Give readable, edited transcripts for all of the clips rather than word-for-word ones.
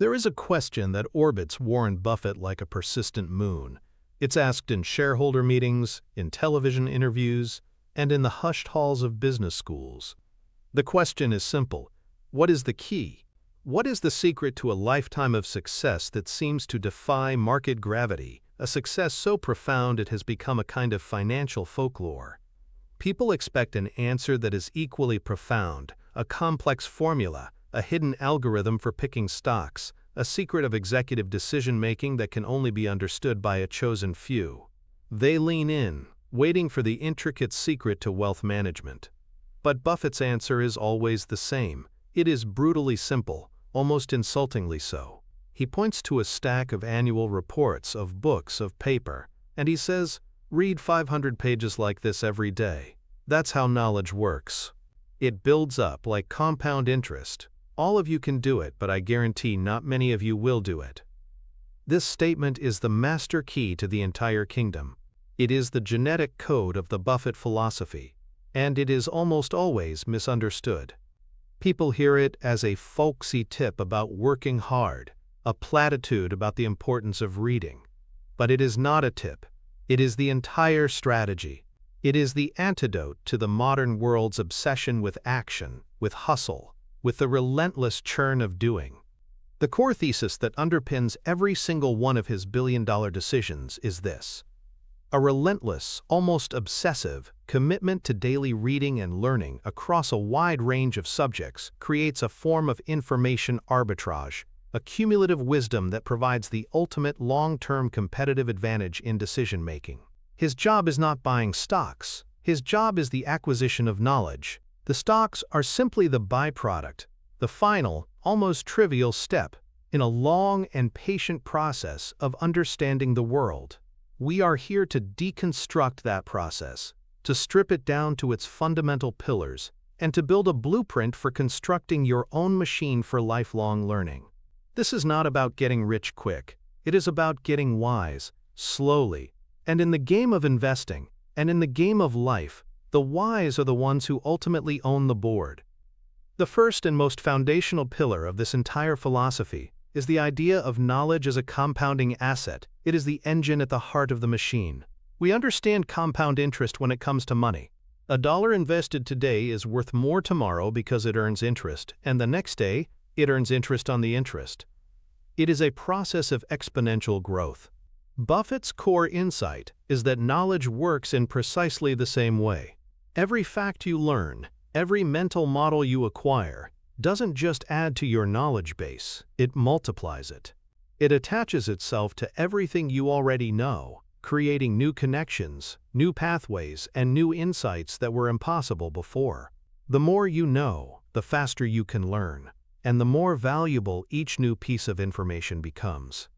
There is a question that orbits Warren Buffett like a persistent moon. It's asked in shareholder meetings, in television interviews, and in the hushed halls of business schools. The question is simple. What is the key? What is the secret to a lifetime of success that seems to defy market gravity, a success so profound it has become a kind of financial folklore? People expect an answer that is equally profound, a complex formula, a hidden algorithm for picking stocks, a secret of executive decision-making that can only be understood by a chosen few. They lean in, waiting for the intricate secret to wealth management. But Buffett's answer is always the same. It is brutally simple, almost insultingly so. He points to a stack of annual reports, of books, of paper, and he says, "Read 500 pages like this every day. That's how knowledge works. It builds up like compound interest. All of you can do it, but I guarantee not many of you will do it." This statement is the master key to the entire kingdom. It is the genetic code of the Buffett philosophy, and it is almost always misunderstood. People hear it as a folksy tip about working hard, a platitude about the importance of reading. But it is not a tip. It is the entire strategy. It is the antidote to the modern world's obsession with action, with hustle, with the relentless churn of doing. The core thesis that underpins every single one of his billion-dollar decisions is this: a relentless, almost obsessive, commitment to daily reading and learning across a wide range of subjects creates a form of information arbitrage, a cumulative wisdom that provides the ultimate long-term competitive advantage in decision-making. His job is not buying stocks. His job is the acquisition of knowledge. The stocks are simply the byproduct, the final, almost trivial step in a long and patient process of understanding the world. We are here to deconstruct that process, to strip it down to its fundamental pillars, and to build a blueprint for constructing your own machine for lifelong learning. This is not about getting rich quick. It is about getting wise, slowly. And in the game of investing, and in the game of life, the wise are the ones who ultimately own the board. The first and most foundational pillar of this entire philosophy is the idea of knowledge as a compounding asset. It is the engine at the heart of the machine. We understand compound interest when it comes to money. A dollar invested today is worth more tomorrow because it earns interest, and the next day, it earns interest on the interest. It is a process of exponential growth. Buffett's core insight is that knowledge works in precisely the same way. Every fact you learn, every mental model you acquire, doesn't just add to your knowledge base, it multiplies it. It attaches itself to everything you already know, creating new connections, new pathways, and new insights that were impossible before. The more you know, the faster you can learn, and the more valuable each new piece of information becomes.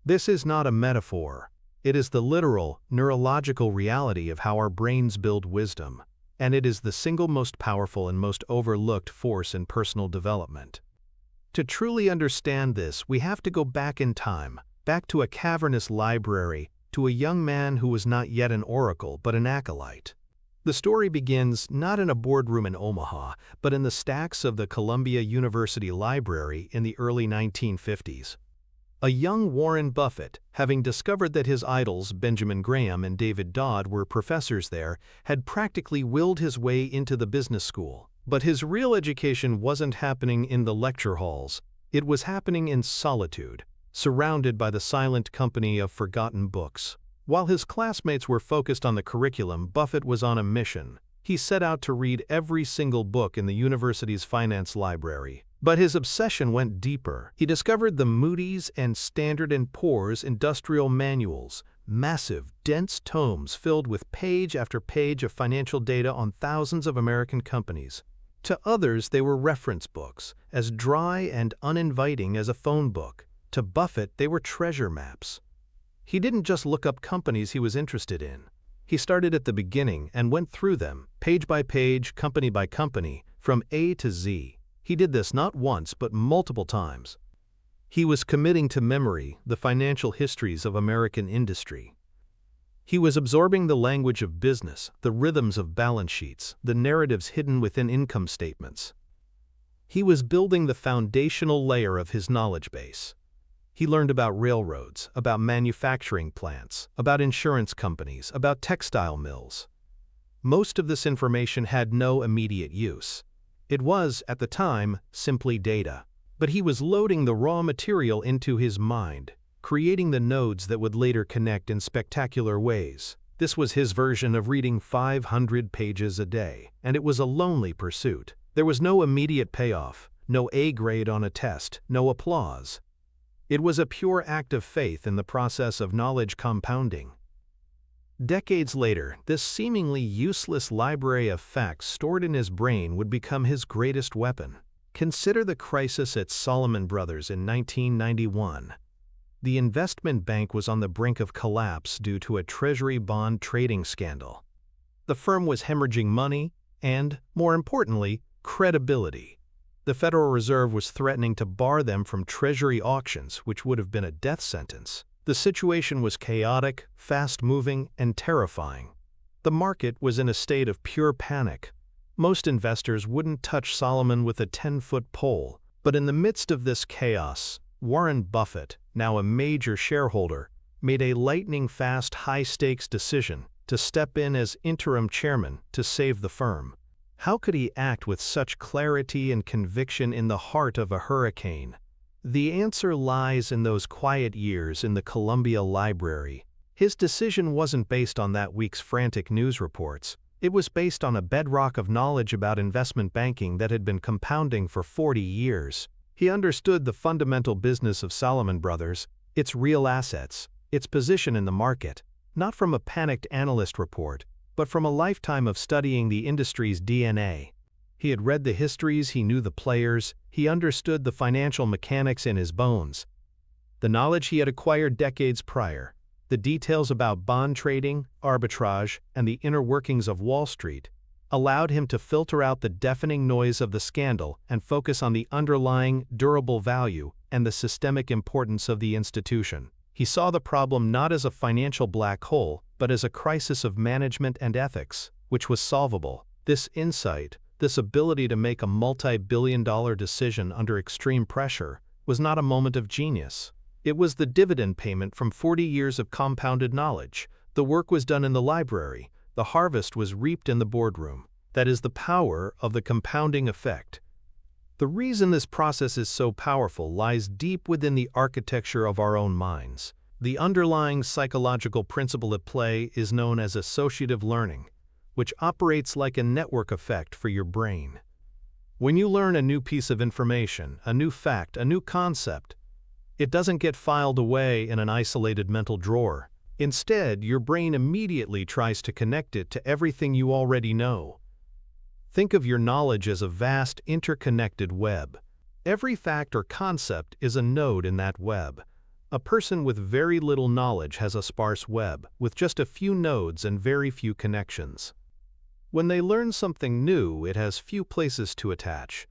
This is not a metaphor. It is the literal, neurological reality of how our brains build wisdom, and it is the single most powerful and most overlooked force in personal development. To truly understand this, we have to go back in time, back to a cavernous library, to a young man who was not yet an oracle but an acolyte. The story begins not in a boardroom in Omaha, but in the stacks of the Columbia University Library in the early 1950s. A young Warren Buffett, having discovered that his idols Benjamin Graham and David Dodd were professors there, had practically willed his way into the business school. But his real education wasn't happening in the lecture halls. It was happening in solitude, surrounded by the silent company of forgotten books. While his classmates were focused on the curriculum, Buffett was on a mission. He set out to read every single book in the university's finance library. But his obsession went deeper. He discovered the Moody's and Standard & Poor's industrial manuals, massive, dense tomes filled with page after page of financial data on thousands of American companies. To others, they were reference books, as dry and uninviting as a phone book. To Buffett, they were treasure maps. He didn't just look up companies he was interested in. He started at the beginning and went through them, page by page, company by company, from A to Z. He did this not once but multiple times. He was committing to memory the financial histories of American industry. He was absorbing the language of business, the rhythms of balance sheets, the narratives hidden within income statements. He was building the foundational layer of his knowledge base. He learned about railroads, about manufacturing plants, about insurance companies, about textile mills. Most of this information had no immediate use. It was, at the time, simply data. But he was loading the raw material into his mind, creating the nodes that would later connect in spectacular ways. This was his version of reading 500 pages a day, and it was a lonely pursuit. There was no immediate payoff, no A grade on a test, no applause. It was a pure act of faith in the process of knowledge compounding. Decades later, this seemingly useless library of facts stored in his brain would become his greatest weapon. Consider the crisis at Salomon Brothers in 1991. The investment bank was on the brink of collapse due to a treasury bond trading scandal. The firm was hemorrhaging money and, more importantly, credibility. The Federal Reserve was threatening to bar them from treasury auctions, which would have been a death sentence. The situation was chaotic, fast-moving, and terrifying. The market was in a state of pure panic. Most investors wouldn't touch Salomon with a 10-foot pole, but in the midst of this chaos, Warren Buffett, now a major shareholder, made a lightning-fast, high-stakes decision to step in as interim chairman to save the firm. How could he act with such clarity and conviction in the heart of a hurricane? The answer lies in those quiet years in the Columbia Library. His decision wasn't based on that week's frantic news reports. It was based on a bedrock of knowledge about investment banking that had been compounding for 40 years. He understood the fundamental business of Salomon Brothers, its real assets, its position in the market, not from a panicked analyst report, but from a lifetime of studying the industry's DNA. He had read the histories, he knew the players, he understood the financial mechanics in his bones. The knowledge he had acquired decades prior, the details about bond trading, arbitrage, and the inner workings of Wall Street, allowed him to filter out the deafening noise of the scandal and focus on the underlying, durable value and the systemic importance of the institution. He saw the problem not as a financial black hole, but as a crisis of management and ethics, which was solvable. This insight, this ability to make a multi-billion-dollar decision under extreme pressure, was not a moment of genius. It was the dividend payment from 40 years of compounded knowledge. The work was done in the library. The harvest was reaped in the boardroom. That is the power of the compounding effect. The reason this process is so powerful lies deep within the architecture of our own minds. The underlying psychological principle at play is known as associative learning, which operates like a network effect for your brain. When you learn a new piece of information, a new fact, a new concept, it doesn't get filed away in an isolated mental drawer. Instead, your brain immediately tries to connect it to everything you already know. Think of your knowledge as a vast, interconnected web. Every fact or concept is a node in that web. A person with very little knowledge has a sparse web, with just a few nodes and very few connections. When they learn something new, it has few places to attach.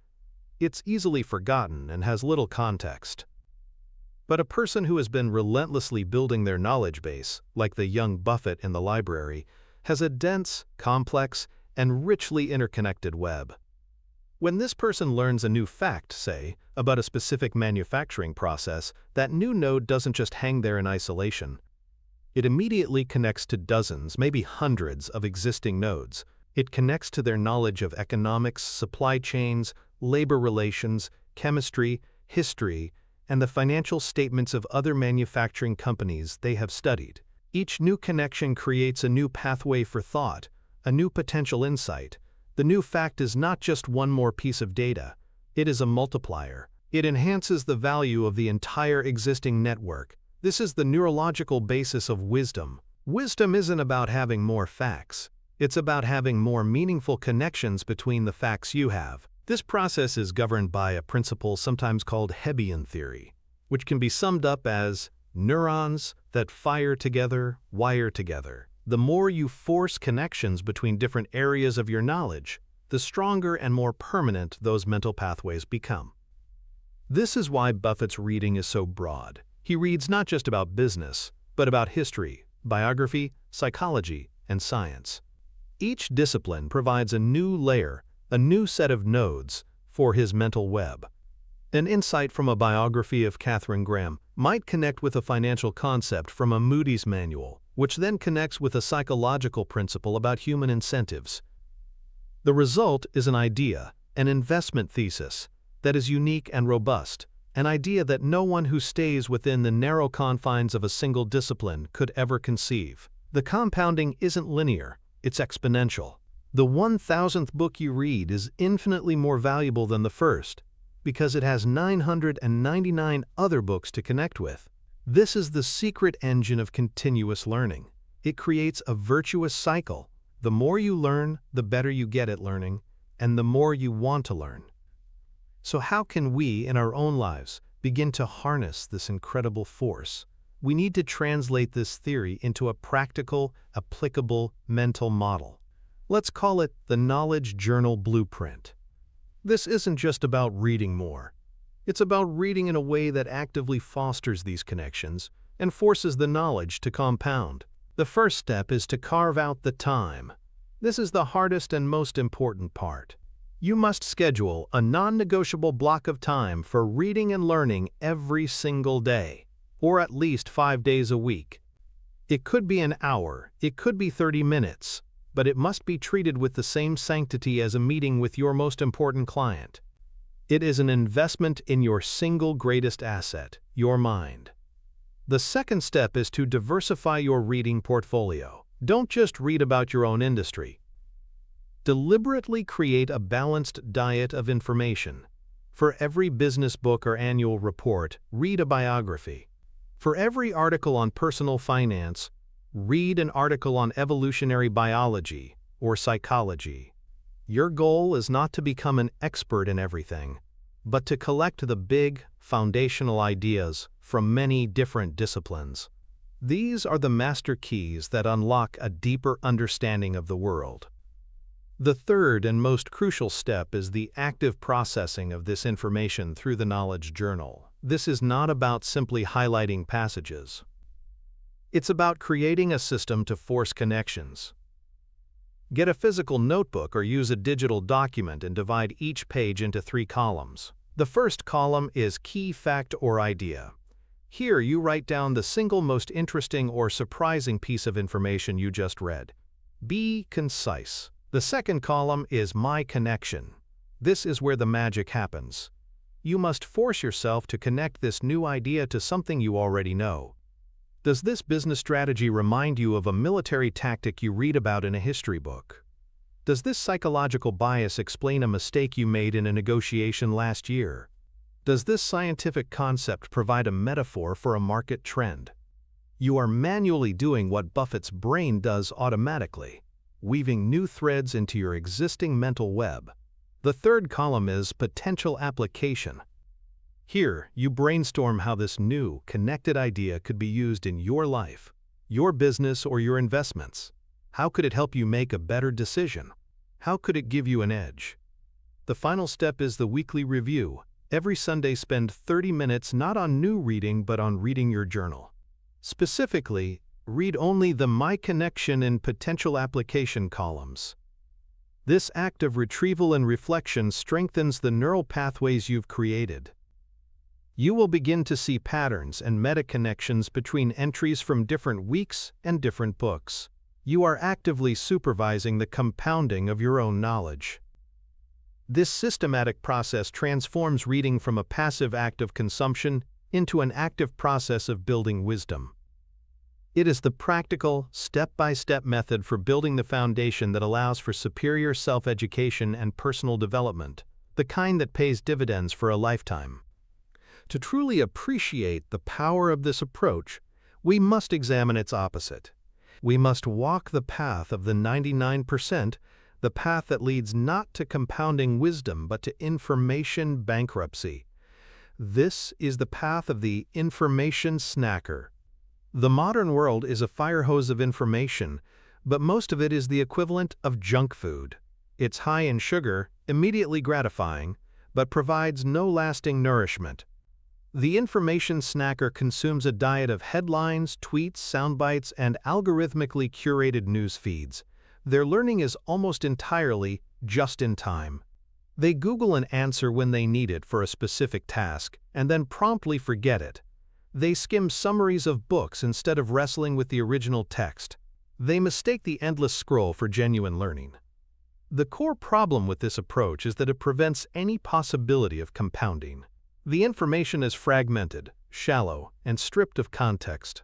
It's easily forgotten and has little context. But a person who has been relentlessly building their knowledge base, like the young Buffett in the library, has a dense, complex, and richly interconnected web. When this person learns a new fact, say, about a specific manufacturing process, that new node doesn't just hang there in isolation. It immediately connects to dozens, maybe hundreds of existing nodes. It connects to their knowledge of economics, supply chains, labor relations, chemistry, history, and the financial statements of other manufacturing companies they have studied. Each new connection creates a new pathway for thought, a new potential insight. The new fact is not just one more piece of data. It is a multiplier. It enhances the value of the entire existing network. This is the neurological basis of wisdom. Wisdom isn't about having more facts. It's about having more meaningful connections between the facts you have. This process is governed by a principle sometimes called Hebbian theory, which can be summed up as neurons that fire together, wire together. The more you force connections between different areas of your knowledge, the stronger and more permanent those mental pathways become. This is why Buffett's reading is so broad. He reads not just about business, but about history, biography, psychology, and science. Each discipline provides a new layer, a new set of nodes, for his mental web. An insight from a biography of Katharine Graham might connect with a financial concept from a Moody's manual, which then connects with a psychological principle about human incentives. The result is an idea, an investment thesis, that is unique and robust, an idea that no one who stays within the narrow confines of a single discipline could ever conceive. The compounding isn't linear, it's exponential. The 1,000th book you read is infinitely more valuable than the first, because it has 999 other books to connect with. This is the secret engine of continuous learning. It creates a virtuous cycle. The more you learn, the better you get at learning, and the more you want to learn. So how can we, in our own lives, begin to harness this incredible force? We need to translate this theory into a practical, applicable mental model. Let's call it the Knowledge Journal Blueprint. This isn't just about reading more. It's about reading in a way that actively fosters these connections and forces the knowledge to compound. The first step is to carve out the time. This is the hardest and most important part. You must schedule a non-negotiable block of time for reading and learning every single day, or at least 5 days a week. It could be an hour, it could be 30 minutes, but it must be treated with the same sanctity as a meeting with your most important client. It is an investment in your single greatest asset, your mind. The second step is to diversify your reading portfolio. Don't just read about your own industry. Deliberately create a balanced diet of information. For every business book or annual report, read a biography. For every article on personal finance, read an article on evolutionary biology or psychology. Your goal is not to become an expert in everything, but to collect the big, foundational ideas from many different disciplines. These are the master keys that unlock a deeper understanding of the world. The third and most crucial step is the active processing of this information through the Knowledge Journal. This is not about simply highlighting passages. It's about creating a system to force connections. Get a physical notebook or use a digital document and divide each page into 3 columns. The first column is key fact or idea. Here you write down the single most interesting or surprising piece of information you just read. Be concise. The second column is my connection. This is where the magic happens. You must force yourself to connect this new idea to something you already know. Does this business strategy remind you of a military tactic you read about in a history book? Does this psychological bias explain a mistake you made in a negotiation last year? Does this scientific concept provide a metaphor for a market trend? You are manually doing what Buffett's brain does automatically, weaving new threads into your existing mental web. The third column is potential application. Here, you brainstorm how this new, connected idea could be used in your life, your business, or your investments. How could it help you make a better decision? How could it give you an edge? The final step is the weekly review. Every Sunday, spend 30 minutes not on new reading but on reading your journal. Specifically, read only the My Connection and Potential Application columns. This act of retrieval and reflection strengthens the neural pathways you've created. You will begin to see patterns and meta-connections between entries from different weeks and different books. You are actively supervising the compounding of your own knowledge. This systematic process transforms reading from a passive act of consumption into an active process of building wisdom. It is the practical, step-by-step method for building the foundation that allows for superior self-education and personal development, the kind that pays dividends for a lifetime. To truly appreciate the power of this approach, we must examine its opposite. We must walk the path of the 99%, the path that leads not to compounding wisdom but to information bankruptcy. This is the path of the information snacker. The modern world is a fire hose of information, but most of it is the equivalent of junk food. It's high in sugar, immediately gratifying, but provides no lasting nourishment. The information snacker consumes a diet of headlines, tweets, soundbites, and algorithmically curated news feeds. Their learning is almost entirely just in time. They Google an answer when they need it for a specific task and then promptly forget it. They skim summaries of books instead of wrestling with the original text. They mistake the endless scroll for genuine learning. The core problem with this approach is that it prevents any possibility of compounding. The information is fragmented, shallow, and stripped of context.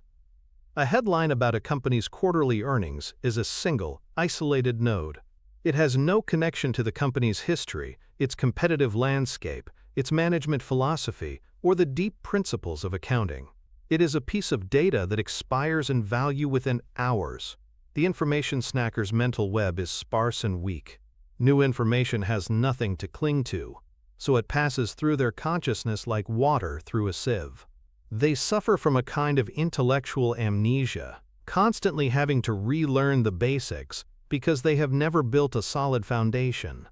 A headline about a company's quarterly earnings is a single, isolated node. It has no connection to the company's history, its competitive landscape, its management philosophy, or the deep principles of accounting. It is a piece of data that expires in value within hours. The information snacker's mental web is sparse and weak. New information has nothing to cling to, so it passes through their consciousness like water through a sieve. They suffer from a kind of intellectual amnesia, constantly having to relearn the basics because they have never built a solid foundation.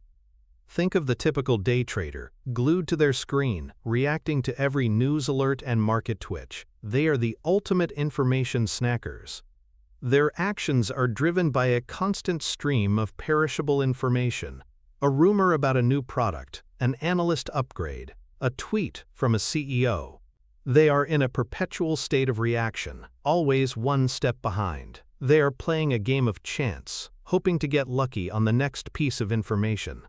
Think of the typical day trader, glued to their screen, reacting to every news alert and market twitch. They are the ultimate information snackers. Their actions are driven by a constant stream of perishable information. A rumor about a new product, an analyst upgrade, a tweet from a CEO. They are in a perpetual state of reaction, always one step behind. They are playing a game of chance, hoping to get lucky on the next piece of information.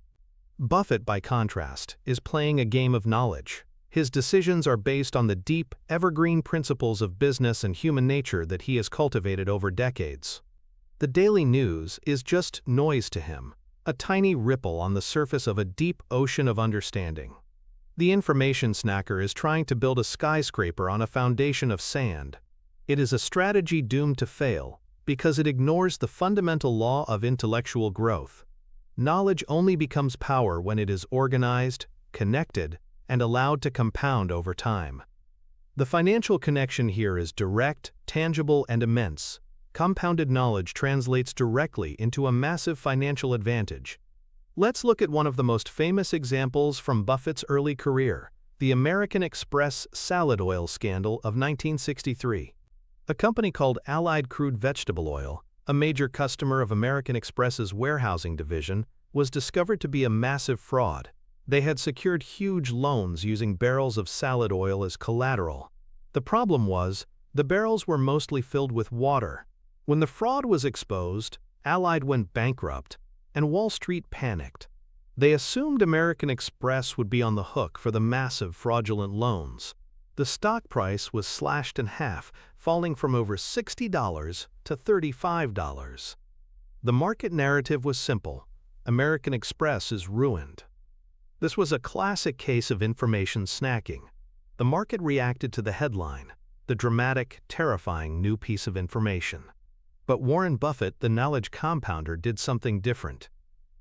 Buffett, by contrast, is playing a game of knowledge. His decisions are based on the deep, evergreen principles of business and human nature that he has cultivated over decades. The daily news is just noise to him, a tiny ripple on the surface of a deep ocean of understanding. The information snacker is trying to build a skyscraper on a foundation of sand. It is a strategy doomed to fail because it ignores the fundamental law of intellectual growth. Knowledge only becomes power when it is organized, connected, and allowed to compound over time. The financial connection here is direct, tangible, and immense. Compounded knowledge translates directly into a massive financial advantage. Let's look at one of the most famous examples from Buffett's early career, the American Express salad oil scandal of 1963. A company called Allied Crude Vegetable Oil, a major customer of American Express's warehousing division, was discovered to be a massive fraud. They had secured huge loans using barrels of salad oil as collateral. The problem was, the barrels were mostly filled with water. When the fraud was exposed, Allied went bankrupt, and Wall Street panicked. They assumed American Express would be on the hook for the massive fraudulent loans. The stock price was slashed in half, falling from over $60 to $35. The market narrative was simple: American Express is ruined. This was a classic case of information snacking. The market reacted to the headline, the dramatic, terrifying new piece of information. But Warren Buffett, the knowledge compounder, did something different.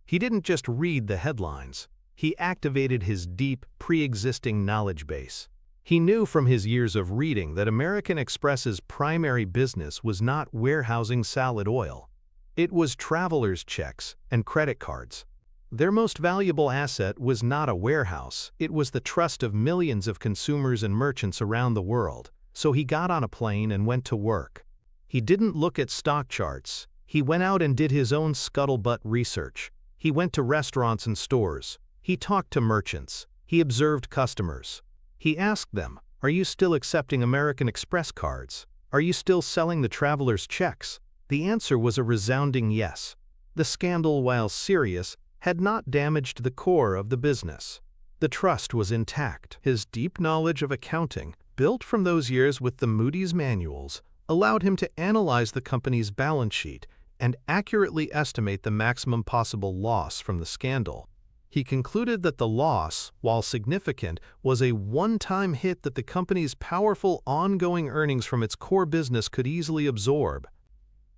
He didn't just read the headlines. He activated his deep, pre-existing knowledge base. He knew from his years of reading that American Express's primary business was not warehousing salad oil. It was travelers' checks and credit cards. Their most valuable asset was not a warehouse, it was the trust of millions of consumers and merchants around the world. So he got on a plane and went to work. He didn't look at stock charts. He went out and did his own scuttlebutt research. He went to restaurants and stores. He talked to merchants. He observed customers. He asked them, "Are you still accepting American Express cards? Are you still selling the traveler's checks?" The answer was a resounding yes. The scandal, while serious, had not damaged the core of the business. The trust was intact. His deep knowledge of accounting, built from those years with the Moody's manuals, allowed him to analyze the company's balance sheet and accurately estimate the maximum possible loss from the scandal. He concluded that the loss, while significant, was a one-time hit that the company's powerful ongoing earnings from its core business could easily absorb.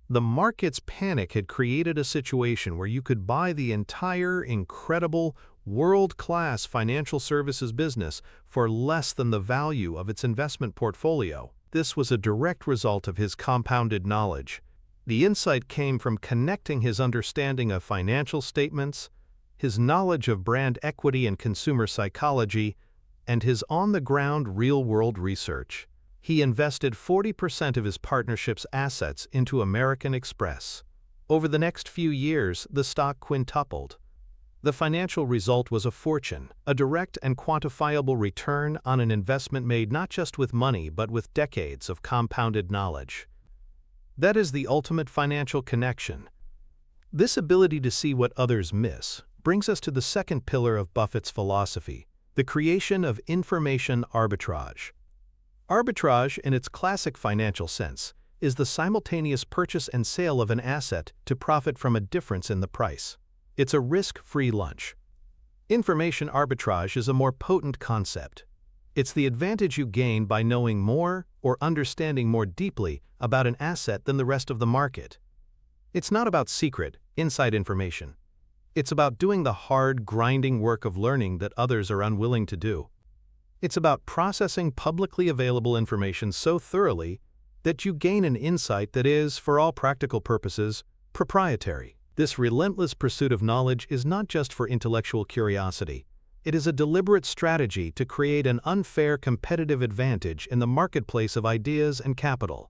The market's panic had created a situation where you could buy the entire, incredible, world-class financial services business for less than the value of its investment portfolio. This was a direct result of his compounded knowledge. The insight came from connecting his understanding of financial statements, his knowledge of brand equity and consumer psychology, and his on-the-ground real-world research. He invested 40% of his partnership's assets into American Express. Over the next few years, the stock quintupled. The financial result was a fortune, a direct and quantifiable return on an investment made not just with money but with decades of compounded knowledge. That is the ultimate financial connection. This ability to see what others miss brings us to the second pillar of Buffett's philosophy, the creation of information arbitrage. Arbitrage, in its classic financial sense, is the simultaneous purchase and sale of an asset to profit from a difference in the price. It's a risk-free lunch. Information arbitrage is a more potent concept. It's the advantage you gain by knowing more or understanding more deeply about an asset than the rest of the market. It's not about secret, inside information. It's about doing the hard, grinding work of learning that others are unwilling to do. It's about processing publicly available information so thoroughly that you gain an insight that is, for all practical purposes, proprietary. This relentless pursuit of knowledge is not just for intellectual curiosity. It is a deliberate strategy to create an unfair competitive advantage in the marketplace of ideas and capital.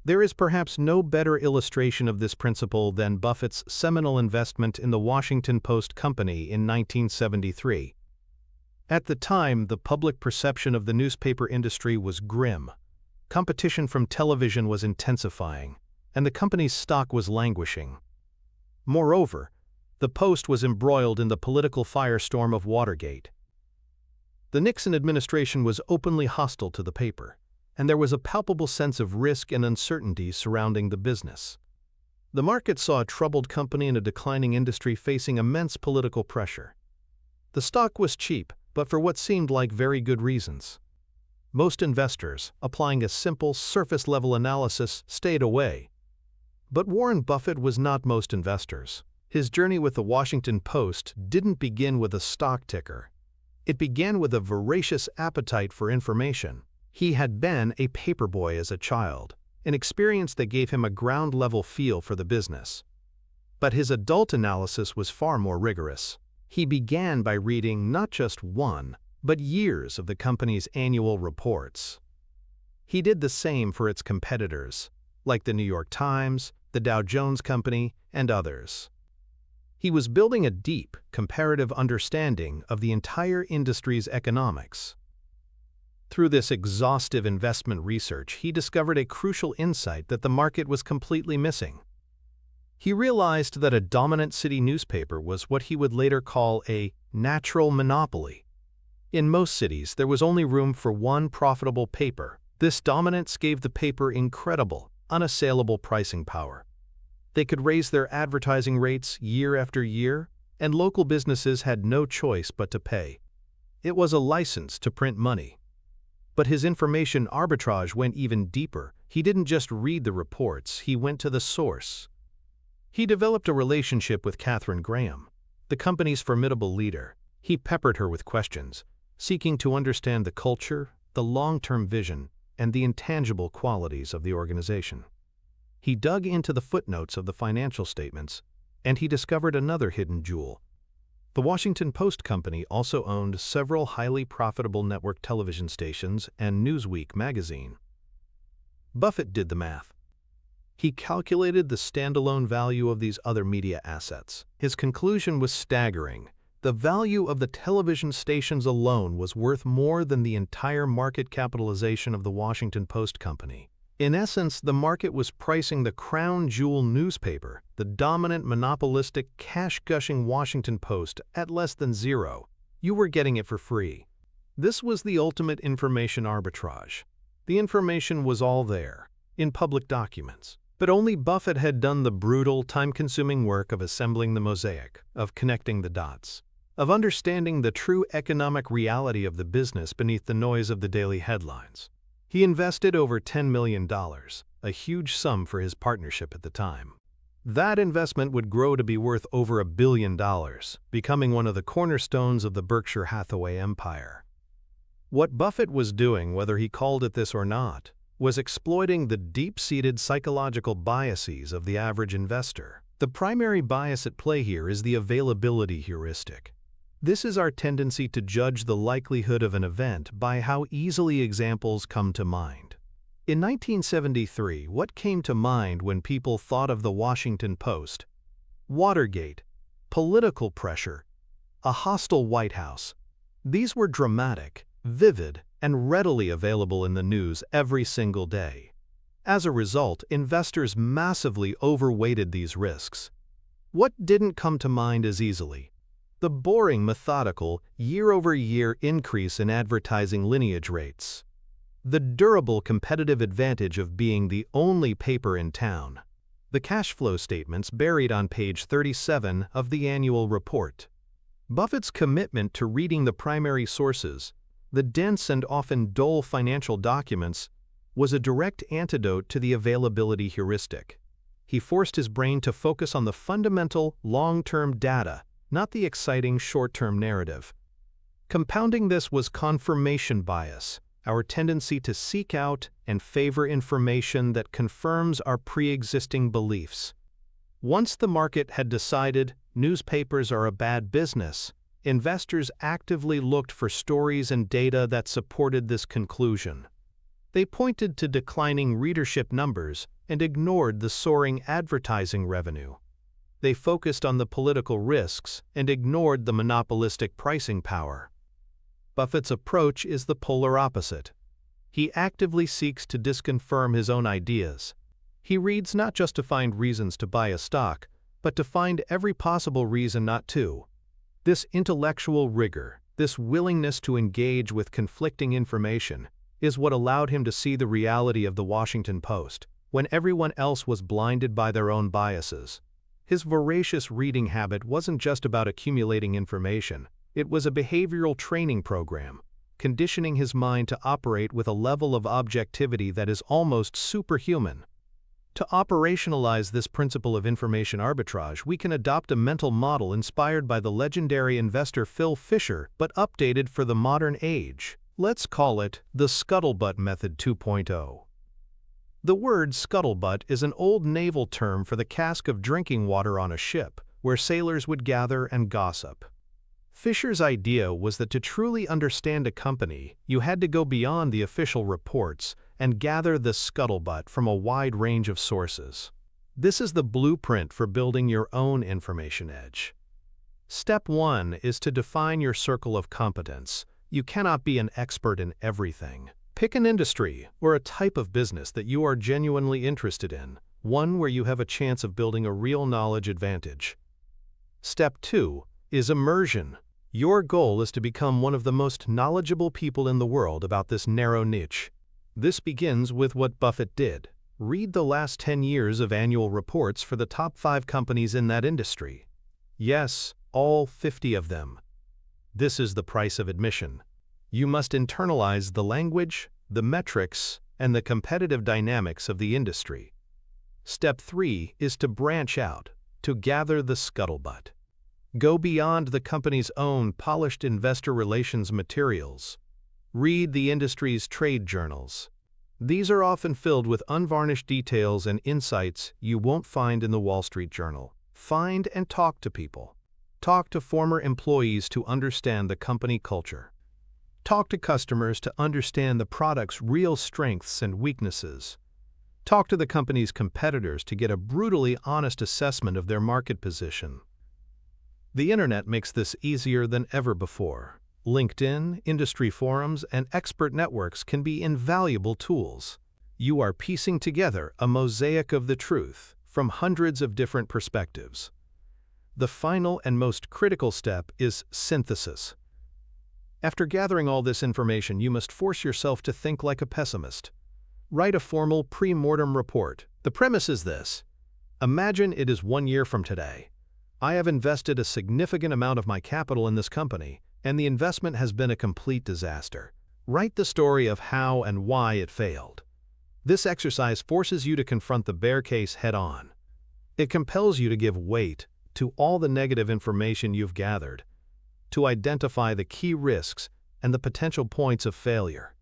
There is perhaps no better illustration of this principle than Buffett's seminal investment in the Washington Post Company in 1973. At the time, the public perception of the newspaper industry was grim. Competition from television was intensifying, and the company's stock was languishing. Moreover, the Post was embroiled in the political firestorm of Watergate. The Nixon administration was openly hostile to the paper, and there was a palpable sense of risk and uncertainty surrounding the business. The market saw a troubled company in a declining industry facing immense political pressure. The stock was cheap, but for what seemed like very good reasons. Most investors, applying a simple, surface-level analysis, stayed away. But Warren Buffett was not most investors. His journey with the Washington Post didn't begin with a stock ticker. It began with a voracious appetite for information. He had been a paperboy as a child, an experience that gave him a ground-level feel for the business. But his adult analysis was far more rigorous. He began by reading not just one, but years of the company's annual reports. He did the same for its competitors, like the New York Times, the Dow Jones Company, and others. He was building a deep, comparative understanding of the entire industry's economics. Through this exhaustive investment research, he discovered a crucial insight that the market was completely missing. He realized that a dominant city newspaper was what he would later call a natural monopoly. In most cities, there was only room for one profitable paper. This dominance gave the paper incredible, unassailable pricing power. They could raise their advertising rates year after year, and local businesses had no choice but to pay. It was a license to print money. But his information arbitrage went even deeper. He didn't just read the reports, he went to the source. He developed a relationship with Katharine Graham, the company's formidable leader. He peppered her with questions, seeking to understand the culture, the long-term vision, and the intangible qualities of the organization. He dug into the footnotes of the financial statements, and he discovered another hidden jewel. The Washington Post Company also owned several highly profitable network television stations and Newsweek magazine. Buffett did the math. He calculated the standalone value of these other media assets. His conclusion was staggering. The value of the television stations alone was worth more than the entire market capitalization of the Washington Post Company. In essence, the market was pricing the crown jewel newspaper, the dominant monopolistic, cash-gushing Washington Post, at less than zero. You were getting it for free. This was the ultimate information arbitrage. The information was all there, in public documents. But only Buffett had done the brutal, time-consuming work of assembling the mosaic, of connecting the dots, of understanding the true economic reality of the business beneath the noise of the daily headlines. He invested over $10 million, a huge sum for his partnership at the time. That investment would grow to be worth over $1 billion, becoming one of the cornerstones of the Berkshire Hathaway empire. What Buffett was doing, whether he called it this or not, was exploiting the deep-seated psychological biases of the average investor. The primary bias at play here is the availability heuristic. This is our tendency to judge the likelihood of an event by how easily examples come to mind. In 1973, what came to mind when people thought of the Washington Post? Watergate. Political pressure. A hostile White House. These were dramatic, vivid, and readily available in the news every single day. As a result, investors massively overweighted these risks. What didn't come to mind as easily? The boring, methodical, year-over-year increase in advertising lineage rates. The durable competitive advantage of being the only paper in town. The cash flow statements buried on page 37 of the annual report. Buffett's commitment to reading the primary sources, the dense and often dull financial documents, was a direct antidote to the availability heuristic. He forced his brain to focus on the fundamental, long-term data, not the exciting short-term narrative. Compounding this was confirmation bias, our tendency to seek out and favor information that confirms our pre-existing beliefs. Once the market had decided newspapers are a bad business, investors actively looked for stories and data that supported this conclusion. They pointed to declining readership numbers and ignored the soaring advertising revenue. They focused on the political risks and ignored the monopolistic pricing power. Buffett's approach is the polar opposite. He actively seeks to disconfirm his own ideas. He reads not just to find reasons to buy a stock, but to find every possible reason not to. This intellectual rigor, this willingness to engage with conflicting information, is what allowed him to see the reality of the Washington Post, when everyone else was blinded by their own biases. His voracious reading habit wasn't just about accumulating information. It was a behavioral training program, conditioning his mind to operate with a level of objectivity that is almost superhuman. To operationalize this principle of information arbitrage, we can adopt a mental model inspired by the legendary investor Phil Fisher, but updated for the modern age. Let's call it the scuttlebutt method 2.0. The word scuttlebutt is an old naval term for the cask of drinking water on a ship, where sailors would gather and gossip. Fisher's idea was that to truly understand a company, you had to go beyond the official reports and gather the scuttlebutt from a wide range of sources. This is the blueprint for building your own information edge. Step 1 is to define your circle of competence. You cannot be an expert in everything. Pick an industry or a type of business that you are genuinely interested in, one where you have a chance of building a real knowledge advantage. Step 2 is immersion. Your goal is to become one of the most knowledgeable people in the world about this narrow niche. This begins with what Buffett did. Read the last 10 years of annual reports for the top 5 companies in that industry. Yes, all 50 of them. This is the price of admission. You must internalize the language, the metrics, and the competitive dynamics of the industry. Step 3 is to branch out, to gather the scuttlebutt. Go beyond the company's own polished investor relations materials. Read the industry's trade journals. These are often filled with unvarnished details and insights you won't find in the Wall Street Journal. Find and talk to people. Talk to former employees to understand the company culture. Talk to customers to understand the product's real strengths and weaknesses. Talk to the company's competitors to get a brutally honest assessment of their market position. The internet makes this easier than ever before. LinkedIn, industry forums, and expert networks can be invaluable tools. You are piecing together a mosaic of the truth from hundreds of different perspectives. The final and most critical step is synthesis. After gathering all this information, you must force yourself to think like a pessimist. Write a formal pre-mortem report. The premise is this. Imagine it is 1 year from today. I have invested a significant amount of my capital in this company, and the investment has been a complete disaster. Write the story of how and why it failed. This exercise forces you to confront the bear case head-on. It compels you to give weight to all the negative information you've gathered, to identify the key risks and the potential points of failure.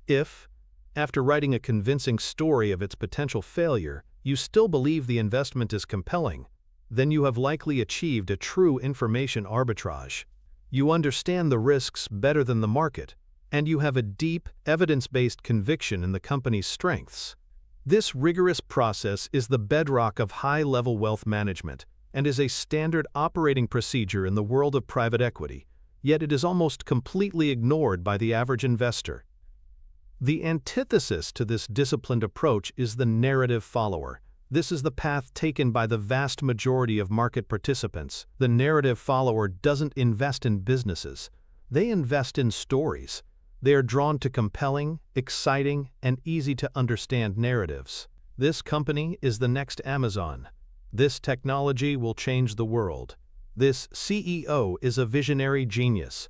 If, after writing a convincing story of its potential failure, you still believe the investment is compelling, then you have likely achieved a true information arbitrage. You understand the risks better than the market, and you have a deep, evidence-based conviction in the company's strengths. This rigorous process is the bedrock of high-level wealth management, and is a standard operating procedure in the world of private equity, yet it is almost completely ignored by the average investor. The antithesis to this disciplined approach is the narrative follower. This is the path taken by the vast majority of market participants. The narrative follower doesn't invest in businesses. They invest in stories. They are drawn to compelling, exciting, and easy-to-understand narratives. This company is the next Amazon. This technology will change the world. This CEO is a visionary genius.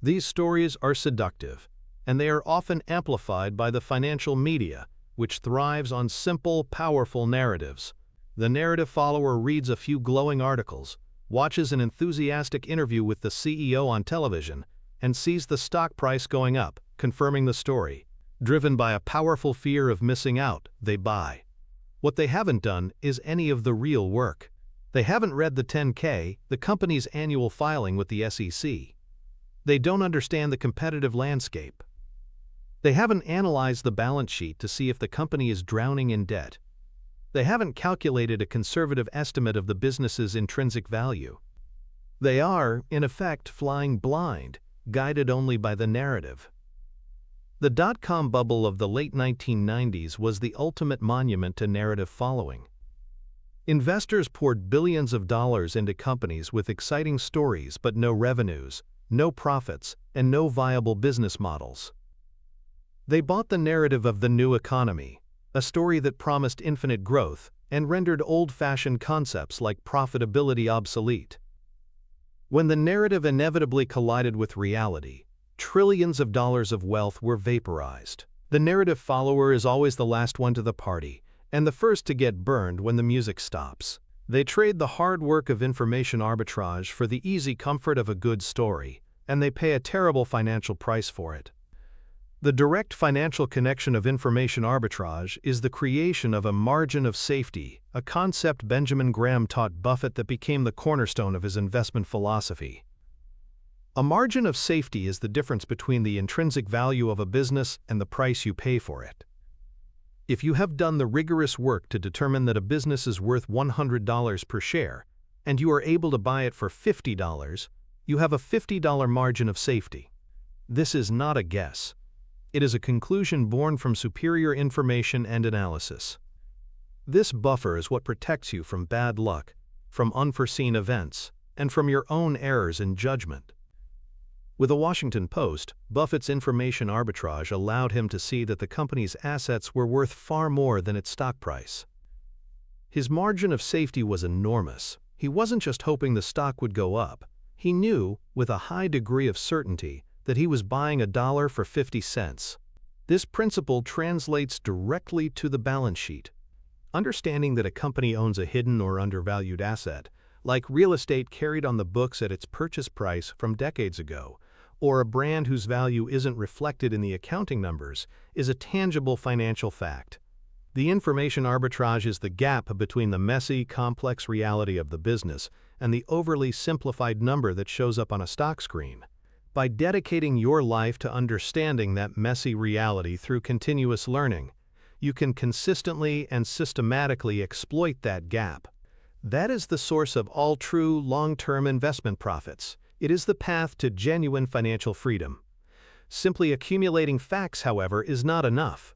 These stories are seductive, and they are often amplified by the financial media, which thrives on simple, powerful narratives. The narrative follower reads a few glowing articles, watches an enthusiastic interview with the CEO on television, and sees the stock price going up, confirming the story. Driven by a powerful fear of missing out, they buy. What they haven't done is any of the real work. They haven't read the 10K, the company's annual filing with the SEC. They don't understand the competitive landscape. They haven't analyzed the balance sheet to see if the company is drowning in debt. They haven't calculated a conservative estimate of the business's intrinsic value. They are, in effect, flying blind, guided only by the narrative. The dot-com bubble of the late 1990s was the ultimate monument to narrative following. Investors poured billions of dollars into companies with exciting stories but no revenues, no profits, and no viable business models. They bought the narrative of the new economy, a story that promised infinite growth and rendered old-fashioned concepts like profitability obsolete. When the narrative inevitably collided with reality, trillions of dollars of wealth were vaporized. The narrative follower is always the last one to the party, and the first to get burned when the music stops. They trade the hard work of information arbitrage for the easy comfort of a good story, and they pay a terrible financial price for it. The direct financial connection of information arbitrage is the creation of a margin of safety, a concept Benjamin Graham taught Buffett that became the cornerstone of his investment philosophy. A margin of safety is the difference between the intrinsic value of a business and the price you pay for it. If you have done the rigorous work to determine that a business is worth $100 per share, and you are able to buy it for $50, you have a $50 margin of safety. This is not a guess. It is a conclusion born from superior information and analysis. This buffer is what protects you from bad luck, from unforeseen events, and from your own errors in judgment. With the Washington Post, Buffett's information arbitrage allowed him to see that the company's assets were worth far more than its stock price. His margin of safety was enormous. He wasn't just hoping the stock would go up. He knew, with a high degree of certainty, that he was buying a dollar for 50 cents. This principle translates directly to the balance sheet. Understanding that a company owns a hidden or undervalued asset, like real estate carried on the books at its purchase price from decades ago, or a brand whose value isn't reflected in the accounting numbers, is a tangible financial fact. The information arbitrage is the gap between the messy, complex reality of the business and the overly simplified number that shows up on a stock screen. By dedicating your life to understanding that messy reality through continuous learning, you can consistently and systematically exploit that gap. That is the source of all true long-term investment profits. It is the path to genuine financial freedom. Simply accumulating facts, however, is not enough.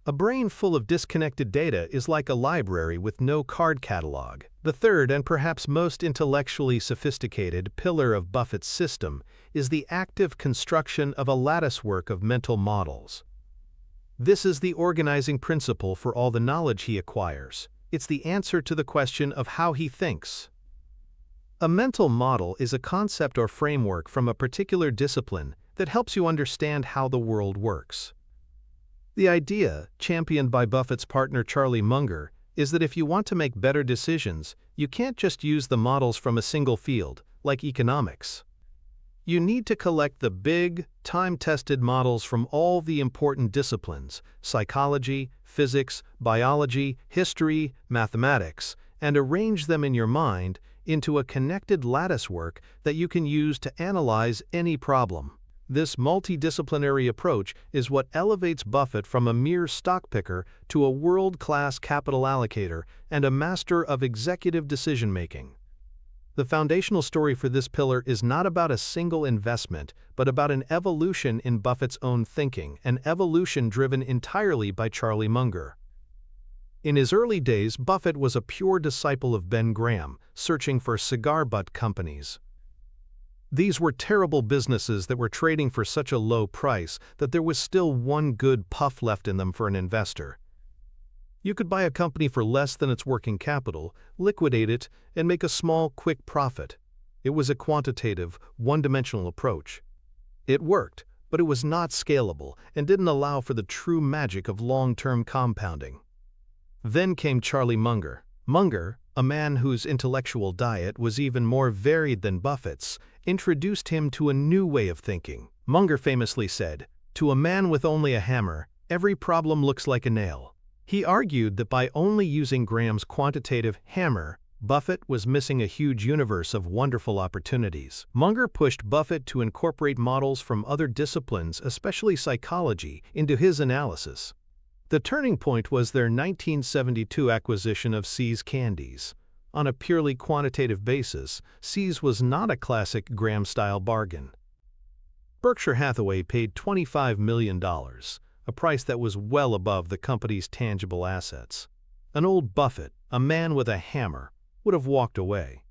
A brain full of disconnected data is like a library with no card catalog. The third and perhaps most intellectually sophisticated pillar of Buffett's system is the active construction of a latticework of mental models. This is the organizing principle for all the knowledge he acquires. It's the answer to the question of how he thinks. A mental model is a concept or framework from a particular discipline that helps you understand how the world works. The idea, championed by Buffett's partner Charlie Munger, is that if you want to make better decisions, you can't just use the models from a single field, like economics. You need to collect the big, time-tested models from all the important disciplines, psychology, physics, biology, history, mathematics, and arrange them in your mind into a connected latticework that you can use to analyze any problem. This multidisciplinary approach is what elevates Buffett from a mere stock picker to a world-class capital allocator and a master of executive decision-making. The foundational story for this pillar is not about a single investment, but about an evolution in Buffett's own thinking, an evolution driven entirely by Charlie Munger. In his early days, Buffett was a pure disciple of Ben Graham, searching for cigar butt companies. These were terrible businesses that were trading for such a low price that there was still one good puff left in them for an investor. You could buy a company for less than its working capital, liquidate it, and make a small, quick profit. It was a quantitative, one-dimensional approach. It worked, but it was not scalable and didn't allow for the true magic of long-term compounding. Then came Charlie Munger. Munger, a man whose intellectual diet was even more varied than Buffett's, introduced him to a new way of thinking. Munger famously said, "To a man with only a hammer, every problem looks like a nail." He argued that by only using Graham's quantitative hammer, Buffett was missing a huge universe of wonderful opportunities. Munger pushed Buffett to incorporate models from other disciplines, especially psychology, into his analysis. The turning point was their 1972 acquisition of See's Candies. On a purely quantitative basis, See's was not a classic Graham-style bargain. Berkshire Hathaway paid $25 million, a price that was well above the company's tangible assets. An old Buffett, a man with a hammer, would have walked away.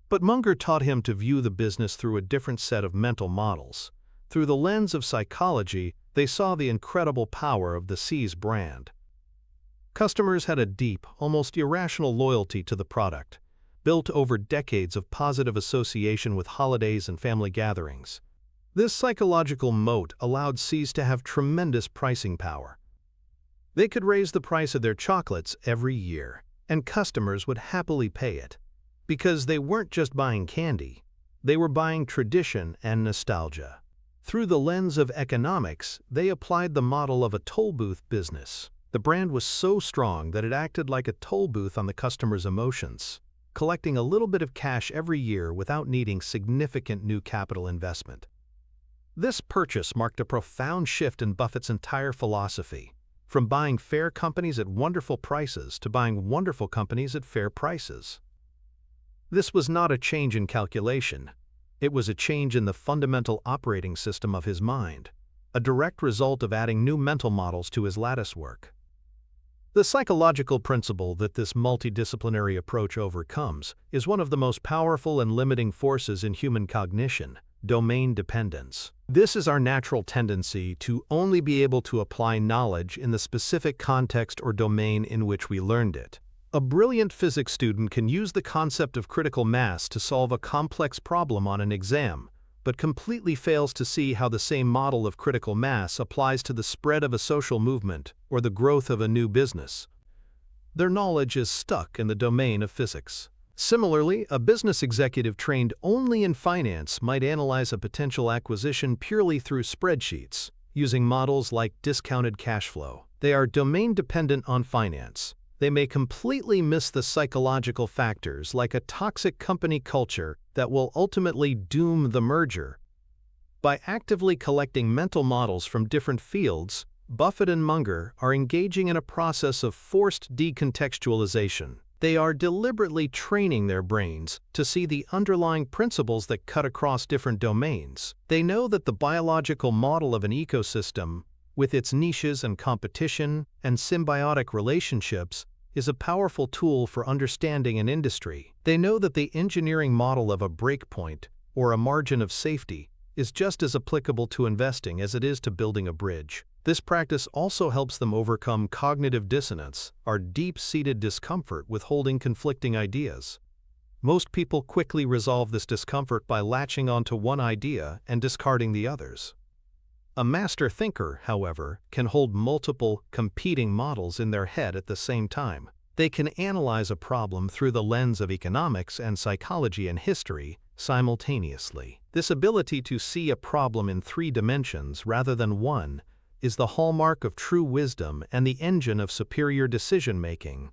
But Munger taught him to view the business through a different set of mental models. Through the lens of psychology, they saw the incredible power of the See's brand. Customers had a deep, almost irrational loyalty to the product, built over decades of positive association with holidays and family gatherings. This psychological moat allowed See's to have tremendous pricing power. They could raise the price of their chocolates every year, and customers would happily pay it, because they weren't just buying candy, they were buying tradition and nostalgia. Through the lens of economics, they applied the model of a toll booth business. The brand was so strong that it acted like a toll booth on the customer's emotions, collecting a little bit of cash every year without needing significant new capital investment. This purchase marked a profound shift in Buffett's entire philosophy, from buying fair companies at wonderful prices to buying wonderful companies at fair prices. This was not a change in calculation. It was a change in the fundamental operating system of his mind, a direct result of adding new mental models to his lattice work. The psychological principle that this multidisciplinary approach overcomes is one of the most powerful and limiting forces in human cognition: domain dependence. This is our natural tendency to only be able to apply knowledge in the specific context or domain in which we learned it. A brilliant physics student can use the concept of critical mass to solve a complex problem on an exam, but completely fails to see how the same model of critical mass applies to the spread of a social movement or the growth of a new business. Their knowledge is stuck in the domain of physics. Similarly, a business executive trained only in finance might analyze a potential acquisition purely through spreadsheets, using models like discounted cash flow. They are domain-dependent on finance. They may completely miss the psychological factors like a toxic company culture that will ultimately doom the merger. By actively collecting mental models from different fields, Buffett and Munger are engaging in a process of forced decontextualization. They are deliberately training their brains to see the underlying principles that cut across different domains. They know that the biological model of an ecosystem, with its niches and competition and symbiotic relationships, is a powerful tool for understanding an industry. They know that the engineering model of a breakpoint, or a margin of safety, is just as applicable to investing as it is to building a bridge. This practice also helps them overcome cognitive dissonance, our deep-seated discomfort with holding conflicting ideas. Most people quickly resolve this discomfort by latching onto one idea and discarding the others. A master thinker, however, can hold multiple, competing models in their head at the same time. They can analyze a problem through the lens of economics and psychology and history simultaneously. This ability to see a problem in 3 dimensions rather than one is the hallmark of true wisdom and the engine of superior decision-making.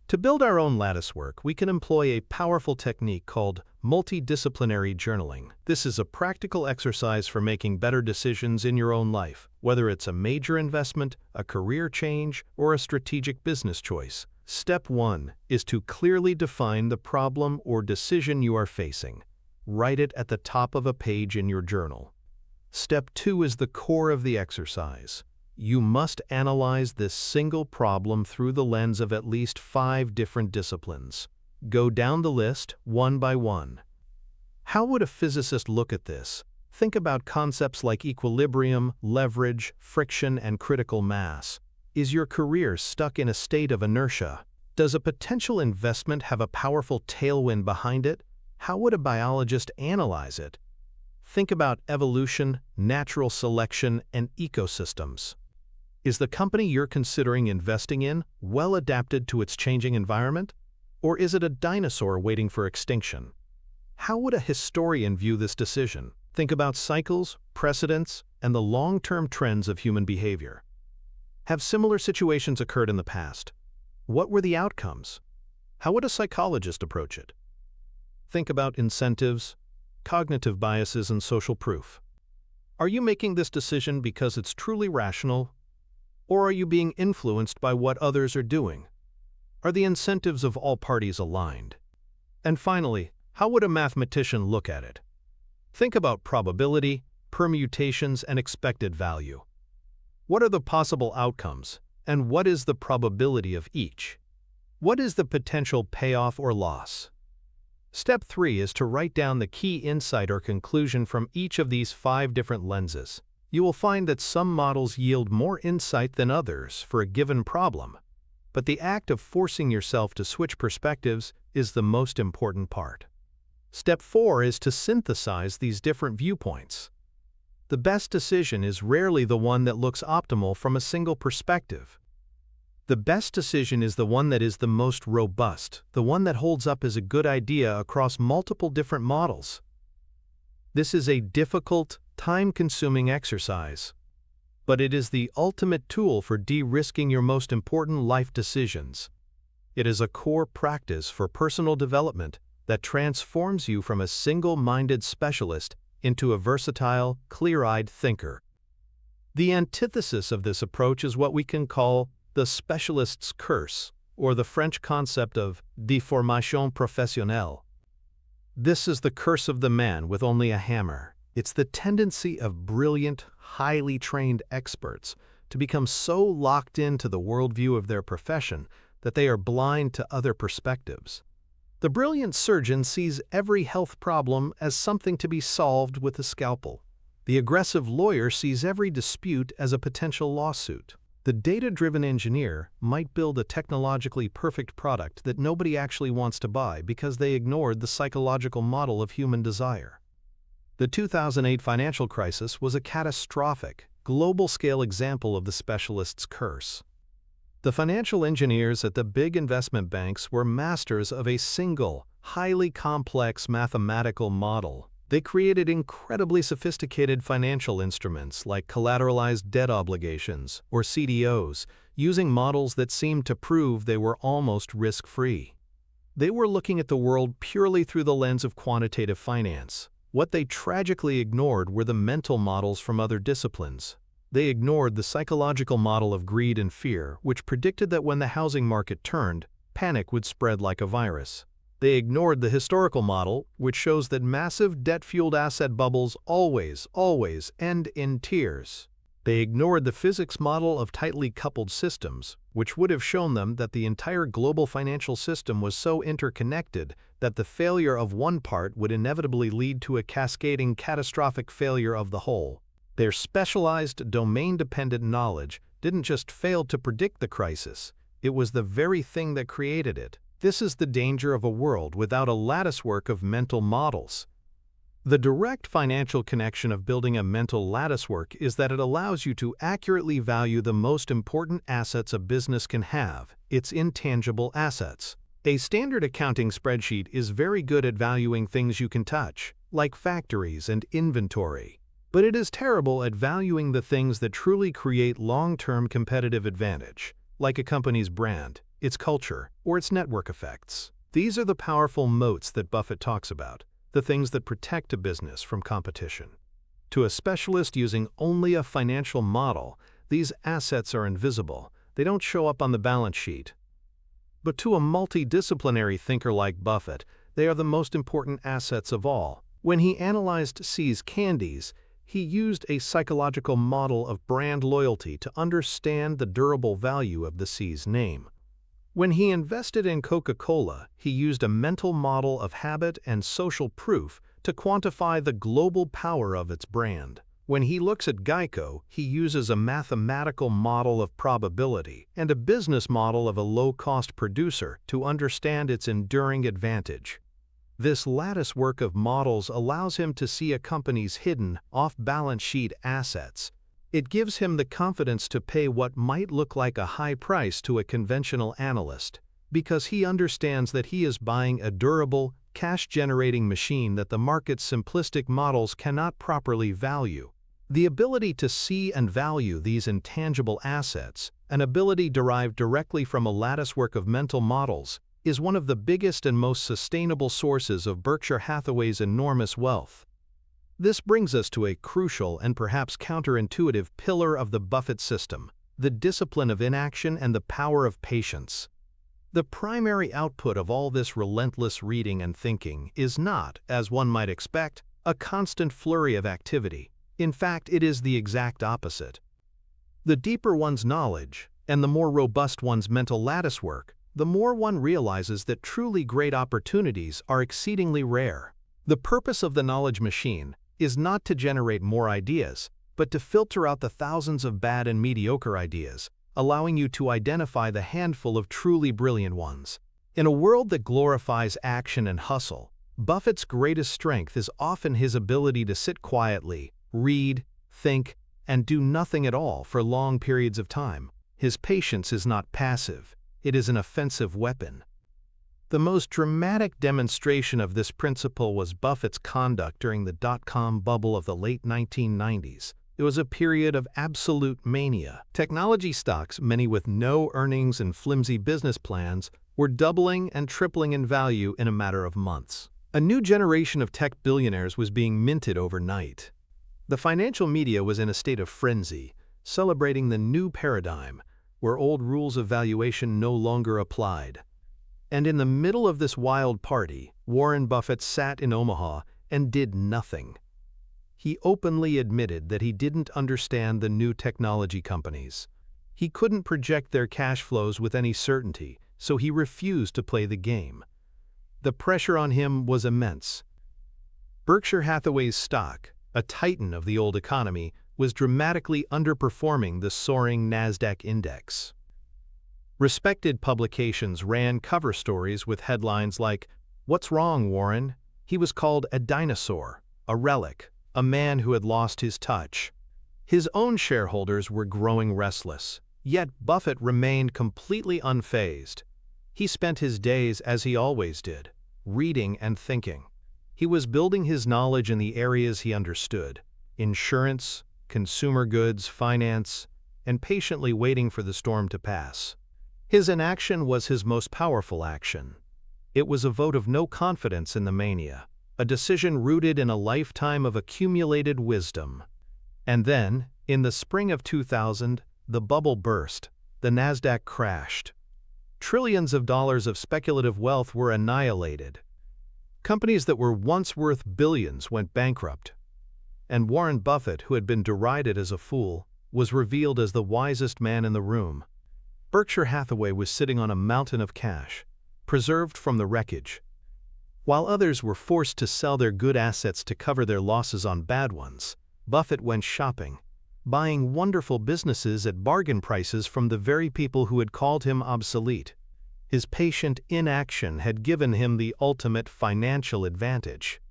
To build our own lattice work, we can employ a powerful technique called multidisciplinary journaling. This is a practical exercise for making better decisions in your own life, whether it's a major investment, a career change, or a strategic business choice. Step 1 is to clearly define the problem or decision you are facing. Write it at the top of a page in your journal. Step 2 is the core of the exercise. You must analyze this single problem through the lens of at least 5 different disciplines. Go down the list one by one. How would a physicist look at this? Think about concepts like equilibrium, leverage, friction, and critical mass. Is your career stuck in a state of inertia? Does a potential investment have a powerful tailwind behind it? How would a biologist analyze it? Think about evolution, natural selection, and ecosystems. Is the company you're considering investing in well adapted to its changing environment? Or is it a dinosaur waiting for extinction? How would a historian view this decision? Think about cycles, precedents, and the long-term trends of human behavior. Have similar situations occurred in the past? What were the outcomes? How would a psychologist approach it? Think about incentives, cognitive biases, and social proof. Are you making this decision because it's truly rational? Or are you being influenced by what others are doing? Are the incentives of all parties aligned? And finally, how would a mathematician look at it? Think about probability, permutations, and expected value. What are the possible outcomes, and what is the probability of each? What is the potential payoff or loss? Step 3 is to write down the key insight or conclusion from each of these 5 different lenses. You will find that some models yield more insight than others for a given problem, but the act of forcing yourself to switch perspectives is the most important part. Step 4 is to synthesize these different viewpoints. The best decision is rarely the one that looks optimal from a single perspective. The best decision is the one that is the most robust, the one that holds up as a good idea across multiple different models. This is a difficult, time-consuming exercise, but it is the ultimate tool for de-risking your most important life decisions. It is a core practice for personal development that transforms you from a single-minded specialist into a versatile, clear-eyed thinker. The antithesis of this approach is what we can call the specialist's curse, or the French concept of déformation professionnelle. This is the curse of the man with only a hammer. It's the tendency of brilliant, highly trained experts to become so locked into the worldview of their profession that they are blind to other perspectives. The brilliant surgeon sees every health problem as something to be solved with a scalpel. The aggressive lawyer sees every dispute as a potential lawsuit. The data-driven engineer might build a technologically perfect product that nobody actually wants to buy because they ignored the psychological model of human desire. The 2008 financial crisis was a catastrophic, global-scale example of the specialist's curse. The financial engineers at the big investment banks were masters of a single, highly complex mathematical model. They created incredibly sophisticated financial instruments like collateralized debt obligations, or CDOs, using models that seemed to prove they were almost risk-free. They were looking at the world purely through the lens of quantitative finance. What they tragically ignored were the mental models from other disciplines. They ignored the psychological model of greed and fear, which predicted that when the housing market turned, panic would spread like a virus. They ignored the historical model, which shows that massive debt-fueled asset bubbles always end in tears. They ignored the physics model of tightly coupled systems, which would have shown them that the entire global financial system was so interconnected that the failure of one part would inevitably lead to a cascading catastrophic failure of the whole. Their specialized, domain-dependent knowledge didn't just fail to predict the crisis, it was the very thing that created it. This is the danger of a world without a latticework of mental models. The direct financial connection of building a mental latticework is that it allows you to accurately value the most important assets a business can have, its intangible assets. A standard accounting spreadsheet is very good at valuing things you can touch, like factories and inventory. But it is terrible at valuing the things that truly create long-term competitive advantage, like a company's brand, its culture, or its network effects. These are the powerful moats that Buffett talks about, the things that protect a business from competition. To a specialist using only a financial model, these assets are invisible. They don't show up on the balance sheet. But to a multidisciplinary thinker like Buffett, they are the most important assets of all. When he analyzed See's candies, he used a psychological model of brand loyalty to understand the durable value of the See's name. When he invested in Coca-Cola, he used a mental model of habit and social proof to quantify the global power of its brand. When he looks at Geico, he uses a mathematical model of probability and a business model of a low-cost producer to understand its enduring advantage. This lattice work of models allows him to see a company's hidden, off-balance sheet assets. It gives him the confidence to pay what might look like a high price to a conventional analyst, because he understands that he is buying a durable, cash-generating machine that the market's simplistic models cannot properly value. The ability to see and value these intangible assets, an ability derived directly from a latticework of mental models, is one of the biggest and most sustainable sources of Berkshire Hathaway's enormous wealth. This brings us to a crucial and perhaps counterintuitive pillar of the Buffett system, the discipline of inaction and the power of patience. The primary output of all this relentless reading and thinking is not, as one might expect, a constant flurry of activity. In fact, it is the exact opposite. The deeper one's knowledge, and the more robust one's mental latticework, the more one realizes that truly great opportunities are exceedingly rare. The purpose of the knowledge machine is not to generate more ideas, but to filter out the thousands of bad and mediocre ideas, allowing you to identify the handful of truly brilliant ones. In a world that glorifies action and hustle, Buffett's greatest strength is often his ability to sit quietly, read, think, and do nothing at all for long periods of time. His patience is not passive, it is an offensive weapon. The most dramatic demonstration of this principle was Buffett's conduct during the dot-com bubble of the late 1990s. It was a period of absolute mania. Technology stocks, many with no earnings and flimsy business plans, were doubling and tripling in value in a matter of months. A new generation of tech billionaires was being minted overnight. The financial media was in a state of frenzy, celebrating the new paradigm, where old rules of valuation no longer applied. And in the middle of this wild party, Warren Buffett sat in Omaha and did nothing. He openly admitted that he didn't understand the new technology companies. He couldn't project their cash flows with any certainty, so he refused to play the game. The pressure on him was immense. Berkshire Hathaway's stock, a titan of the old economy, was dramatically underperforming the soaring NASDAQ index. Respected publications ran cover stories with headlines like, "What's wrong, Warren?" He was called a dinosaur, a relic, a man who had lost his touch. His own shareholders were growing restless, yet Buffett remained completely unfazed. He spent his days as he always did, reading and thinking. He was building his knowledge in the areas he understood: insurance, consumer goods, finance, and patiently waiting for the storm to pass. His inaction was his most powerful action. It was a vote of no confidence in the mania, a decision rooted in a lifetime of accumulated wisdom. And then, in the spring of 2000, the bubble burst, the NASDAQ crashed. Trillions of dollars of speculative wealth were annihilated. Companies that were once worth billions went bankrupt. And Warren Buffett, who had been derided as a fool, was revealed as the wisest man in the room. Berkshire Hathaway was sitting on a mountain of cash, preserved from the wreckage. While others were forced to sell their good assets to cover their losses on bad ones, Buffett went shopping, buying wonderful businesses at bargain prices from the very people who had called him obsolete. His patient inaction had given him the ultimate financial advantage.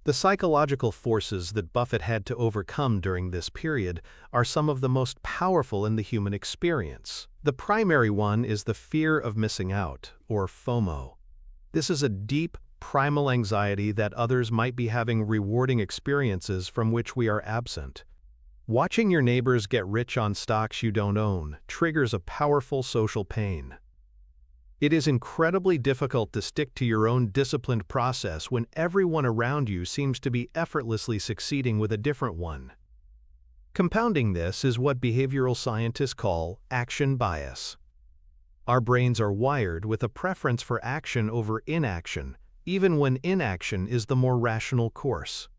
The psychological forces that Buffett had to overcome during this period are some of the most powerful in the human experience. The primary one is the fear of missing out, or FOMO. This is a deep, primal anxiety that others might be having rewarding experiences from which we are absent. Watching your neighbors get rich on stocks you don't own triggers a powerful social pain. It is incredibly difficult to stick to your own disciplined process when everyone around you seems to be effortlessly succeeding with a different one. Compounding this is what behavioral scientists call action bias. Our brains are wired with a preference for action over inaction, even when inaction is the more rational course.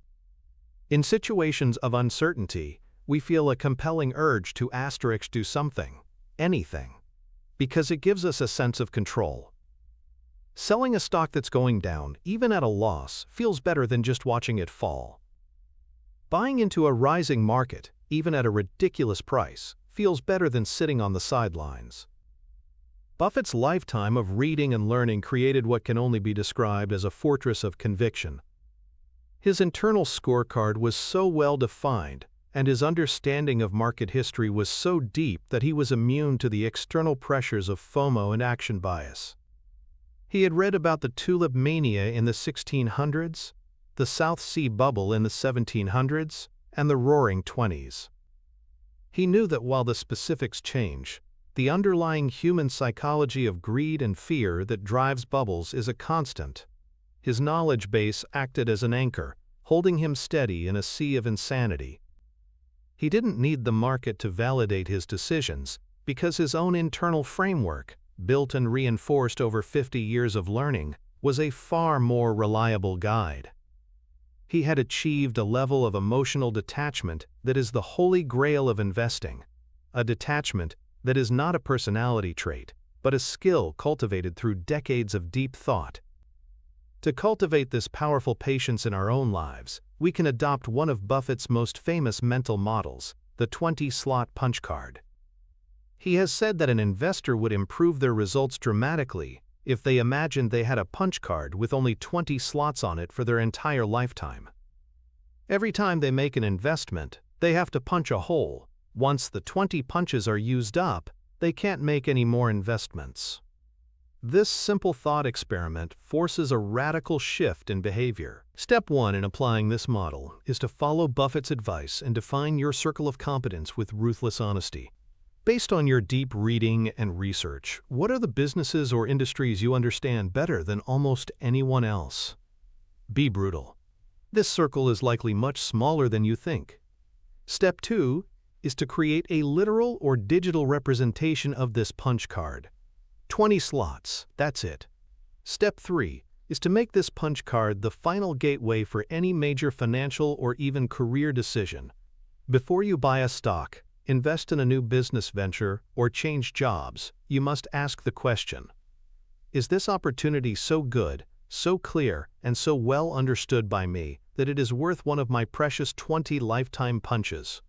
In situations of uncertainty, we feel a compelling urge to do something, anything, because it gives us a sense of control. Selling a stock that's going down, even at a loss, feels better than just watching it fall. Buying into a rising market, even at a ridiculous price, feels better than sitting on the sidelines. Buffett's lifetime of reading and learning created what can only be described as a fortress of conviction. His internal scorecard was so well defined, and his understanding of market history was so deep that he was immune to the external pressures of FOMO and action bias. He had read about the tulip mania in the 1600s, the South Sea bubble in the 1700s, and the Roaring Twenties. He knew that while the specifics change, the underlying human psychology of greed and fear that drives bubbles is a constant. His knowledge base acted as an anchor, holding him steady in a sea of insanity. He didn't need the market to validate his decisions, because his own internal framework, built and reinforced over 50 years of learning, was a far more reliable guide. He had achieved a level of emotional detachment that is the holy grail of investing, a detachment that is not a personality trait, but a skill cultivated through decades of deep thought. To cultivate this powerful patience in our own lives, we can adopt one of Buffett's most famous mental models, the 20-slot punch card. He has said that an investor would improve their results dramatically if they imagined they had a punch card with only 20 slots on it for their entire lifetime. Every time they make an investment, they have to punch a hole. Once the 20 punches are used up, they can't make any more investments. This simple thought experiment forces a radical shift in behavior. Step 1 in applying this model is to follow Buffett's advice and define your circle of competence with ruthless honesty. Based on your deep reading and research, what are the businesses or industries you understand better than almost anyone else? Be brutal. This circle is likely much smaller than you think. Step 2 is to create a literal or digital representation of this punch card. 20 slots, that's it. Step 3 is to make this punch card the final gateway for any major financial or even career decision. Before you buy a stock, invest in a new business venture, or change jobs, you must ask the question: is this opportunity so good, so clear, and so well understood by me that it is worth one of my precious 20 lifetime punches?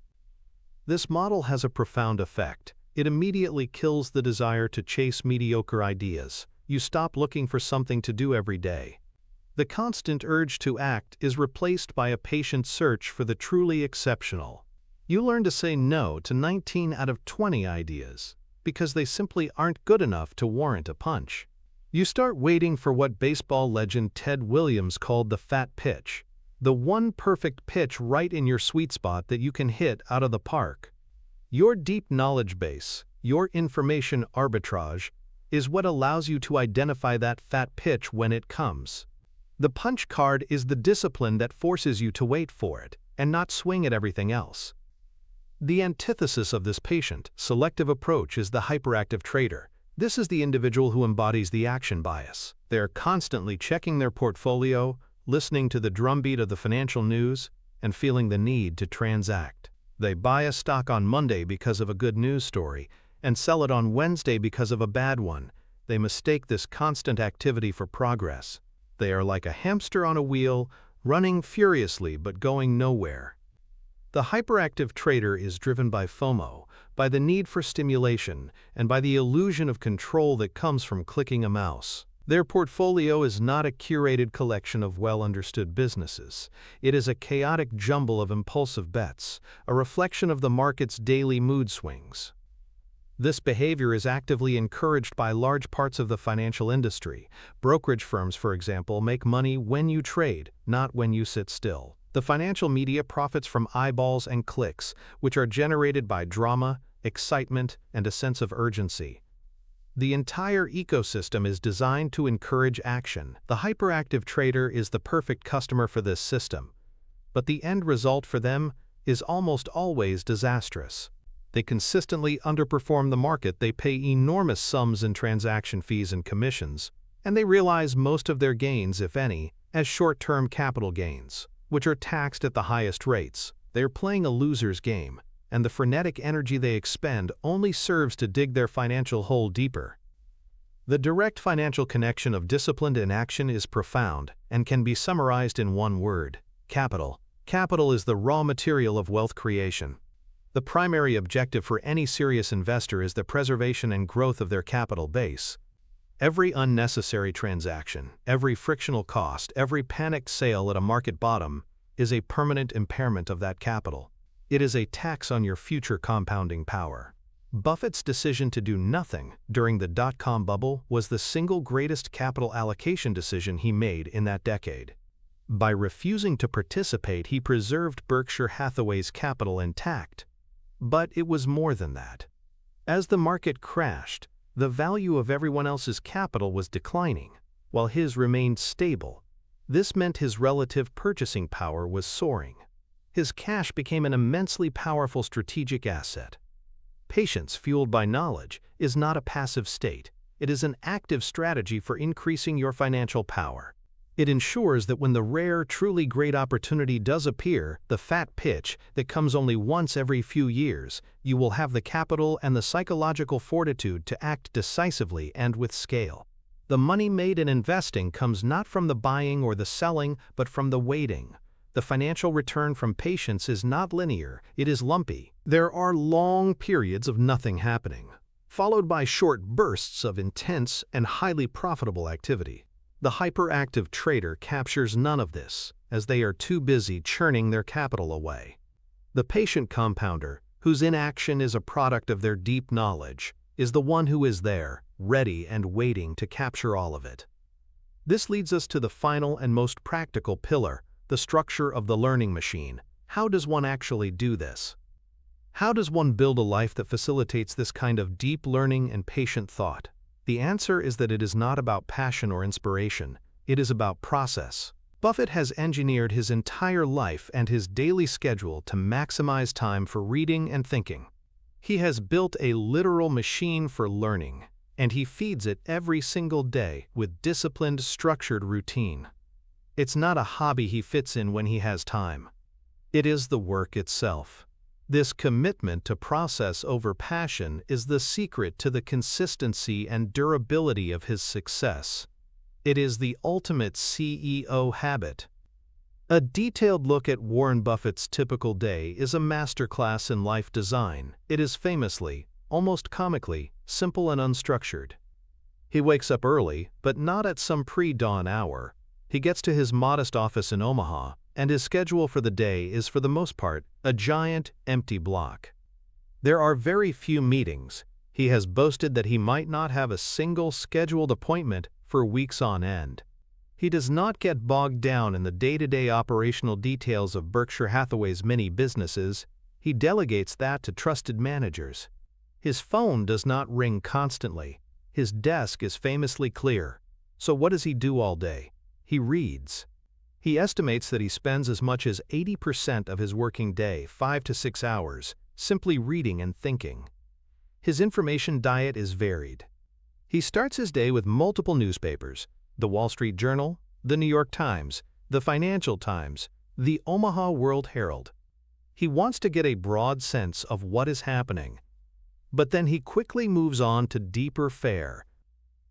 This model has a profound effect. It immediately kills the desire to chase mediocre ideas. You stop looking for something to do every day. The constant urge to act is replaced by a patient search for the truly exceptional. You learn to say no to 19 out of 20 ideas, because they simply aren't good enough to warrant a punch. You start waiting for what baseball legend Ted Williams called the fat pitch, the one perfect pitch right in your sweet spot that you can hit out of the park. Your deep knowledge base, your information arbitrage, is what allows you to identify that fat pitch when it comes. The punch card is the discipline that forces you to wait for it, and not swing at everything else. The antithesis of this patient, selective approach is the hyperactive trader. This is the individual who embodies the action bias. They are constantly checking their portfolio, listening to the drumbeat of the financial news, and feeling the need to transact. They buy a stock on Monday because of a good news story, and sell it on Wednesday because of a bad one. They mistake this constant activity for progress. They are like a hamster on a wheel, running furiously but going nowhere. The hyperactive trader is driven by FOMO, by the need for stimulation, and by the illusion of control that comes from clicking a mouse. Their portfolio is not a curated collection of well-understood businesses. It is a chaotic jumble of impulsive bets, a reflection of the market's daily mood swings. This behavior is actively encouraged by large parts of the financial industry. Brokerage firms, for example, make money when you trade, not when you sit still. The financial media profits from eyeballs and clicks, which are generated by drama, excitement, and a sense of urgency. The entire ecosystem is designed to encourage action. The hyperactive trader is the perfect customer for this system, but the end result for them is almost always disastrous. They consistently underperform the market, they pay enormous sums in transaction fees and commissions, and they realize most of their gains, if any, as short-term capital gains, which are taxed at the highest rates. They are playing a loser's game, and the frenetic energy they expend only serves to dig their financial hole deeper. The direct financial connection of discipline and action is profound and can be summarized in one word: capital. Capital is the raw material of wealth creation. The primary objective for any serious investor is the preservation and growth of their capital base. Every unnecessary transaction, every frictional cost, every panicked sale at a market bottom is a permanent impairment of that capital. It is a tax on your future compounding power. Buffett's decision to do nothing during the dot-com bubble was the single greatest capital allocation decision he made in that decade. By refusing to participate, he preserved Berkshire Hathaway's capital intact. But it was more than that. As the market crashed, the value of everyone else's capital was declining, while his remained stable. This meant his relative purchasing power was soaring. His cash became an immensely powerful strategic asset. Patience fueled by knowledge is not a passive state. It is an active strategy for increasing your financial power. It ensures that when the rare, truly great opportunity does appear, the fat pitch that comes only once every few years, you will have the capital and the psychological fortitude to act decisively and with scale. The money made in investing comes not from the buying or the selling, but from the waiting. The financial return from patience is not linear, it is lumpy. There are long periods of nothing happening, followed by short bursts of intense and highly profitable activity. The hyperactive trader captures none of this, as they are too busy churning their capital away. The patient compounder, whose inaction is a product of their deep knowledge, is the one who is there, ready and waiting to capture all of it. This leads us to the final and most practical pillar, the structure of the learning machine. How does one actually do this? How does one build a life that facilitates this kind of deep learning and patient thought? The answer is that it is not about passion or inspiration, it is about process. Buffett has engineered his entire life and his daily schedule to maximize time for reading and thinking. He has built a literal machine for learning, and he feeds it every single day with disciplined, structured routine. It's not a hobby he fits in when he has time. It is the work itself. This commitment to process over passion is the secret to the consistency and durability of his success. It is the ultimate CEO habit. A detailed look at Warren Buffett's typical day is a masterclass in life design. It is famously, almost comically, simple and unstructured. He wakes up early, but not at some pre-dawn hour. He gets to his modest office in Omaha, and his schedule for the day is for the most part a giant, empty block. There are very few meetings. He has boasted that he might not have a single scheduled appointment for weeks on end. He does not get bogged down in the day-to-day operational details of Berkshire Hathaway's many businesses. He delegates that to trusted managers. His phone does not ring constantly. His desk is famously clear. So what does he do all day? He reads. He estimates that he spends as much as 80% of his working day, 5 to 6 hours, simply reading and thinking. His information diet is varied. He starts his day with multiple newspapers: the Wall Street Journal, the New York Times, the Financial Times, the Omaha World Herald. He wants to get a broad sense of what is happening. But then he quickly moves on to deeper fare.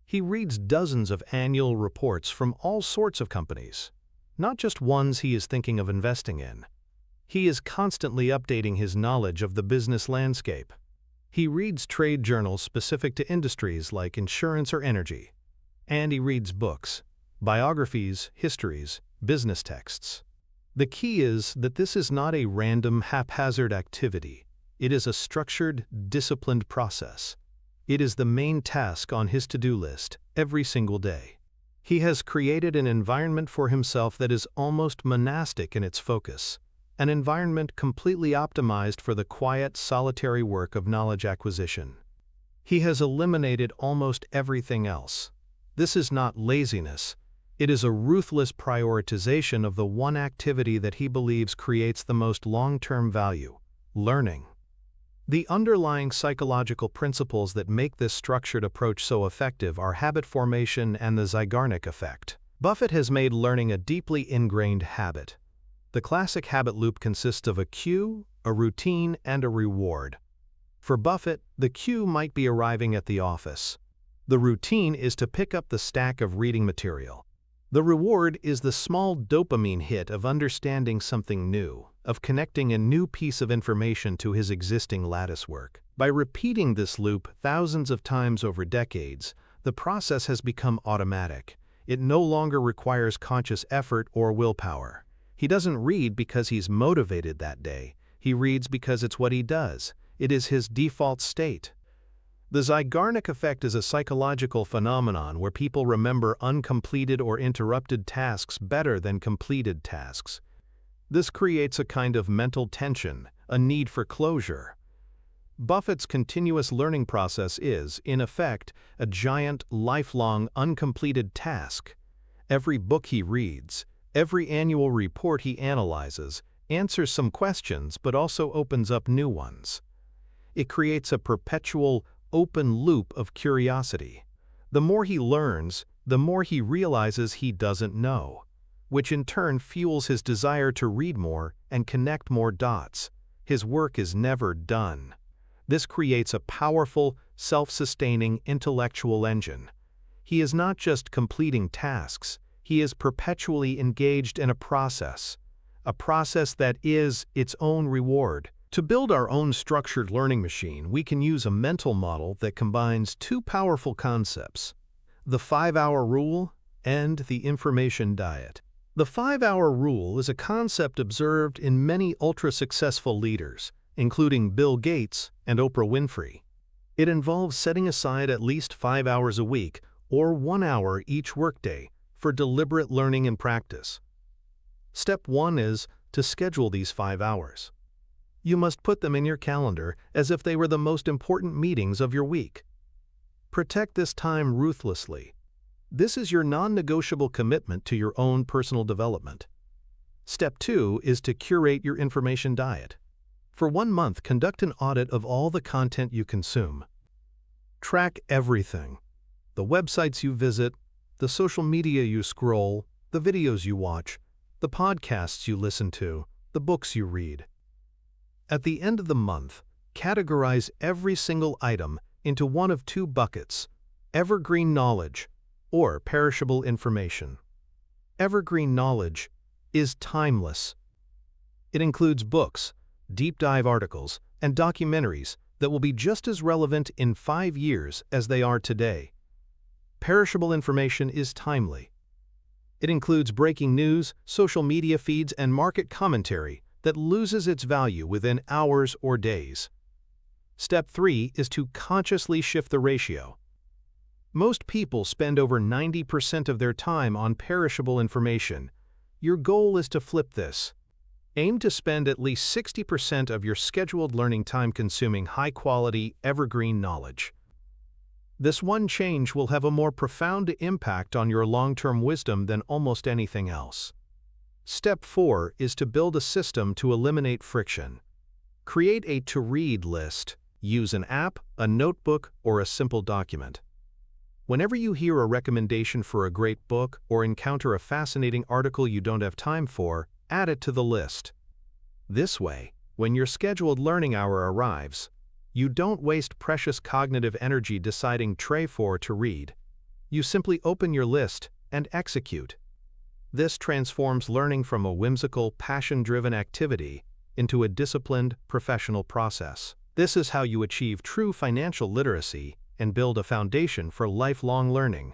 He reads dozens of annual reports from all sorts of companies, not just ones he is thinking of investing in. He is constantly updating his knowledge of the business landscape. He reads trade journals specific to industries like insurance or energy. And he reads books, biographies, histories, business texts. The key is that this is not a random, haphazard activity. It is a structured, disciplined process. It is the main task on his to-do list every single day. He has created an environment for himself that is almost monastic in its focus, an environment completely optimized for the quiet, solitary work of knowledge acquisition. He has eliminated almost everything else. This is not laziness. It is a ruthless prioritization of the one activity that he believes creates the most long-term value: learning. The underlying psychological principles that make this structured approach so effective are habit formation and the Zeigarnik effect. Buffett has made learning a deeply ingrained habit. The classic habit loop consists of a cue, a routine, and a reward. For Buffett, the cue might be arriving at the office. The routine is to pick up the stack of reading material. The reward is the small dopamine hit of understanding something new, of connecting a new piece of information to his existing lattice work. By repeating this loop thousands of times over decades, the process has become automatic. It no longer requires conscious effort or willpower. He doesn't read because he's motivated that day. He reads because it's what he does. It is his default state. The Zeigarnik effect is a psychological phenomenon where people remember uncompleted or interrupted tasks better than completed tasks. This creates a kind of mental tension, a need for closure. Buffett's continuous learning process is, in effect, a giant, lifelong, uncompleted task. Every book he reads, every annual report he analyzes, answers some questions but also opens up new ones. It creates a perpetual, open loop of curiosity. The more he learns, the more he realizes he doesn't know, which in turn fuels his desire to read more and connect more dots. His work is never done. This creates a powerful, self-sustaining intellectual engine. He is not just completing tasks, he is perpetually engaged in a process that is its own reward. To build our own structured learning machine, we can use a mental model that combines two powerful concepts: the 5-hour rule and the information diet. The 5-hour rule is a concept observed in many ultra-successful leaders, including Bill Gates and Oprah Winfrey. It involves setting aside at least 5 hours a week, or 1 hour each workday, for deliberate learning and practice. Step 1 is to schedule these 5 hours. You must put them in your calendar as if they were the most important meetings of your week. Protect this time ruthlessly. This is your non-negotiable commitment to your own personal development. Step 2 is to curate your information diet. For 1 month, conduct an audit of all the content you consume. Track everything: the websites you visit, the social media you scroll, the videos you watch, the podcasts you listen to, the books you read. At the end of the month, categorize every single item into one of 2 buckets: evergreen knowledge or perishable information. Evergreen knowledge is timeless. It includes books, deep dive articles, and documentaries that will be just as relevant in 5 years as they are today. Perishable information is timely. It includes breaking news, social media feeds, and market commentary that loses its value within hours or days. Step 3 is to consciously shift the ratio. Most people spend over 90% of their time on perishable information. Your goal is to flip this. Aim to spend at least 60% of your scheduled learning time consuming high-quality, evergreen knowledge. This one change will have a more profound impact on your long-term wisdom than almost anything else. Step 4 is to build a system to eliminate friction. Create a to-read list. Use an app, a notebook, or a simple document. Whenever you hear a recommendation for a great book or encounter a fascinating article you don't have time for, add it to the list. This way, when your scheduled learning hour arrives, you don't waste precious cognitive energy deciding for to read. You simply open your list and execute. This transforms learning from a whimsical, passion-driven activity into a disciplined, professional process. This is how you achieve true financial literacy and build a foundation for lifelong learning.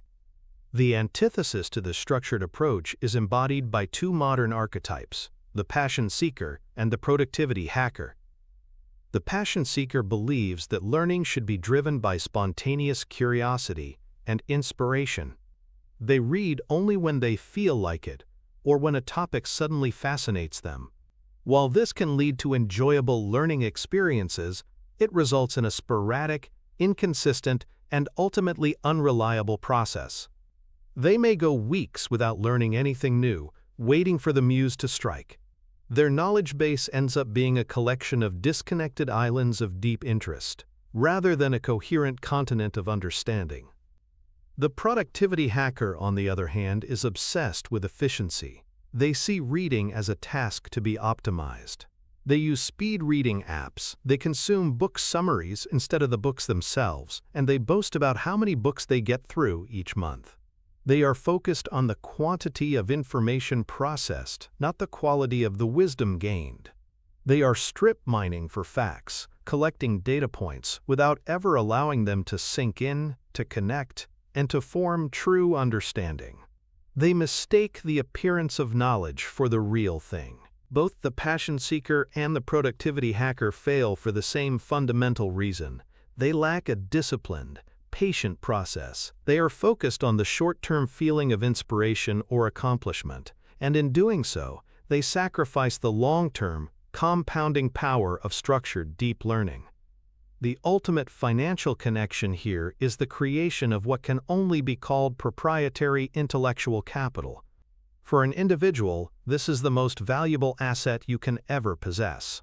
The antithesis to this structured approach is embodied by 2 modern archetypes: the passion seeker and the productivity hacker. The passion seeker believes that learning should be driven by spontaneous curiosity and inspiration. They read only when they feel like it, or when a topic suddenly fascinates them. While this can lead to enjoyable learning experiences, it results in a sporadic, inconsistent, and ultimately unreliable process. They may go weeks without learning anything new, waiting for the muse to strike. Their knowledge base ends up being a collection of disconnected islands of deep interest, rather than a coherent continent of understanding. The productivity hacker, on the other hand, is obsessed with efficiency. They see reading as a task to be optimized. They use speed reading apps, they consume book summaries instead of the books themselves, and they boast about how many books they get through each month. They are focused on the quantity of information processed, not the quality of the wisdom gained. They are strip mining for facts, collecting data points without ever allowing them to sink in, to connect, and to form true understanding. They mistake the appearance of knowledge for the real thing. Both the passion seeker and the productivity hacker fail for the same fundamental reason. They lack a disciplined, patient process. They are focused on the short-term feeling of inspiration or accomplishment, and in doing so, they sacrifice the long-term, compounding power of structured deep learning. The ultimate financial connection here is the creation of what can only be called proprietary intellectual capital. For an individual, this is the most valuable asset you can ever possess.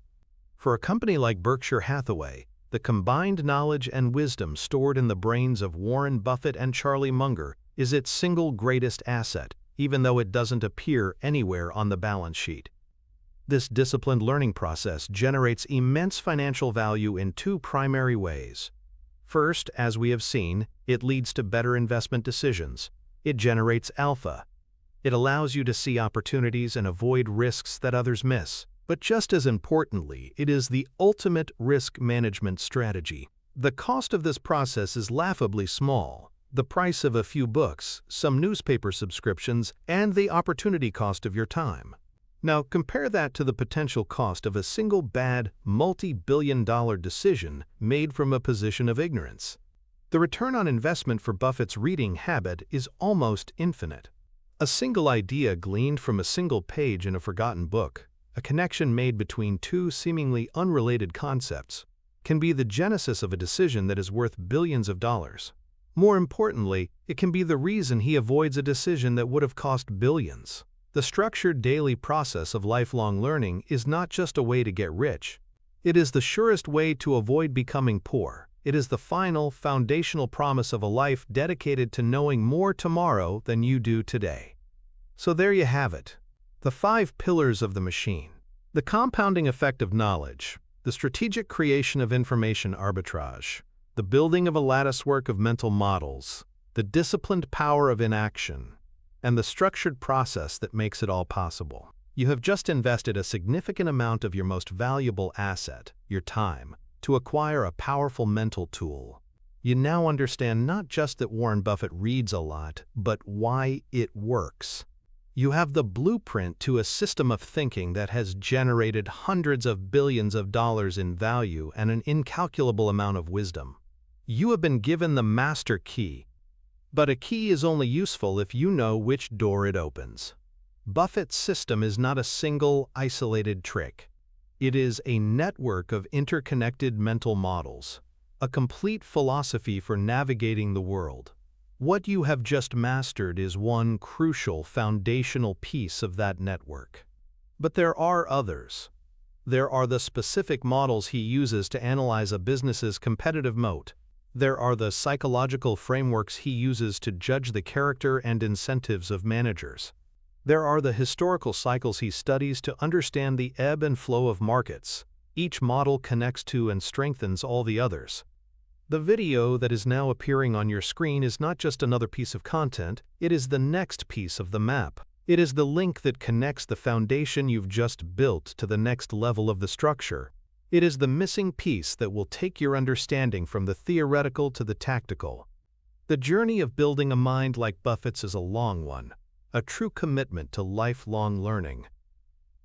For a company like Berkshire Hathaway, the combined knowledge and wisdom stored in the brains of Warren Buffett and Charlie Munger is its single greatest asset, even though it doesn't appear anywhere on the balance sheet. This disciplined learning process generates immense financial value in two primary ways. First, as we have seen, it leads to better investment decisions. It generates alpha. It allows you to see opportunities and avoid risks that others miss. But just as importantly, it is the ultimate risk management strategy. The cost of this process is laughably small. The price of a few books, some newspaper subscriptions, and the opportunity cost of your time. Now compare that to the potential cost of a single bad, multi-billion-dollar decision made from a position of ignorance. The return on investment for Buffett's reading habit is almost infinite. A single idea gleaned from a single page in a forgotten book, a connection made between two seemingly unrelated concepts, can be the genesis of a decision that is worth billions of dollars. More importantly, it can be the reason he avoids a decision that would have cost billions. The structured daily process of lifelong learning is not just a way to get rich. It is the surest way to avoid becoming poor. It is the final, foundational promise of a life dedicated to knowing more tomorrow than you do today. So there you have it. The 5 pillars of the machine. The compounding effect of knowledge, the strategic creation of information arbitrage, the building of a latticework of mental models, the disciplined power of inaction, and the structured process that makes it all possible. You have just invested a significant amount of your most valuable asset, your time, to acquire a powerful mental tool. You now understand not just that Warren Buffett reads a lot, but why it works. You have the blueprint to a system of thinking that has generated hundreds of billions of dollars in value and an incalculable amount of wisdom. You have been given the master key, but a key is only useful if you know which door it opens. Buffett's system is not a single, isolated trick. It is a network of interconnected mental models, a complete philosophy for navigating the world. What you have just mastered is one crucial, foundational piece of that network. But there are others. There are the specific models he uses to analyze a business's competitive moat. There are the psychological frameworks he uses to judge the character and incentives of managers. There are the historical cycles he studies to understand the ebb and flow of markets. Each model connects to and strengthens all the others. The video that is now appearing on your screen is not just another piece of content, it is the next piece of the map. It is the link that connects the foundation you've just built to the next level of the structure. It is the missing piece that will take your understanding from the theoretical to the tactical. The journey of building a mind like Buffett's is a long one, a true commitment to lifelong learning.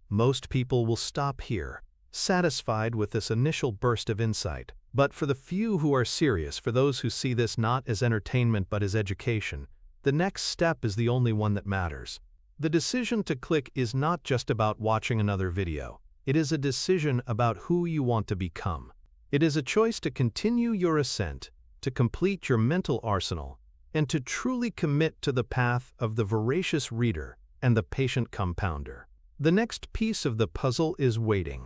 Most people will stop here, satisfied with this initial burst of insight. But for the few who are serious, for those who see this not as entertainment but as education, the next step is the only one that matters. The decision to click is not just about watching another video. It is a decision about who you want to become. It is a choice to continue your ascent, to complete your mental arsenal, and to truly commit to the path of the voracious reader and the patient compounder. The next piece of the puzzle is waiting.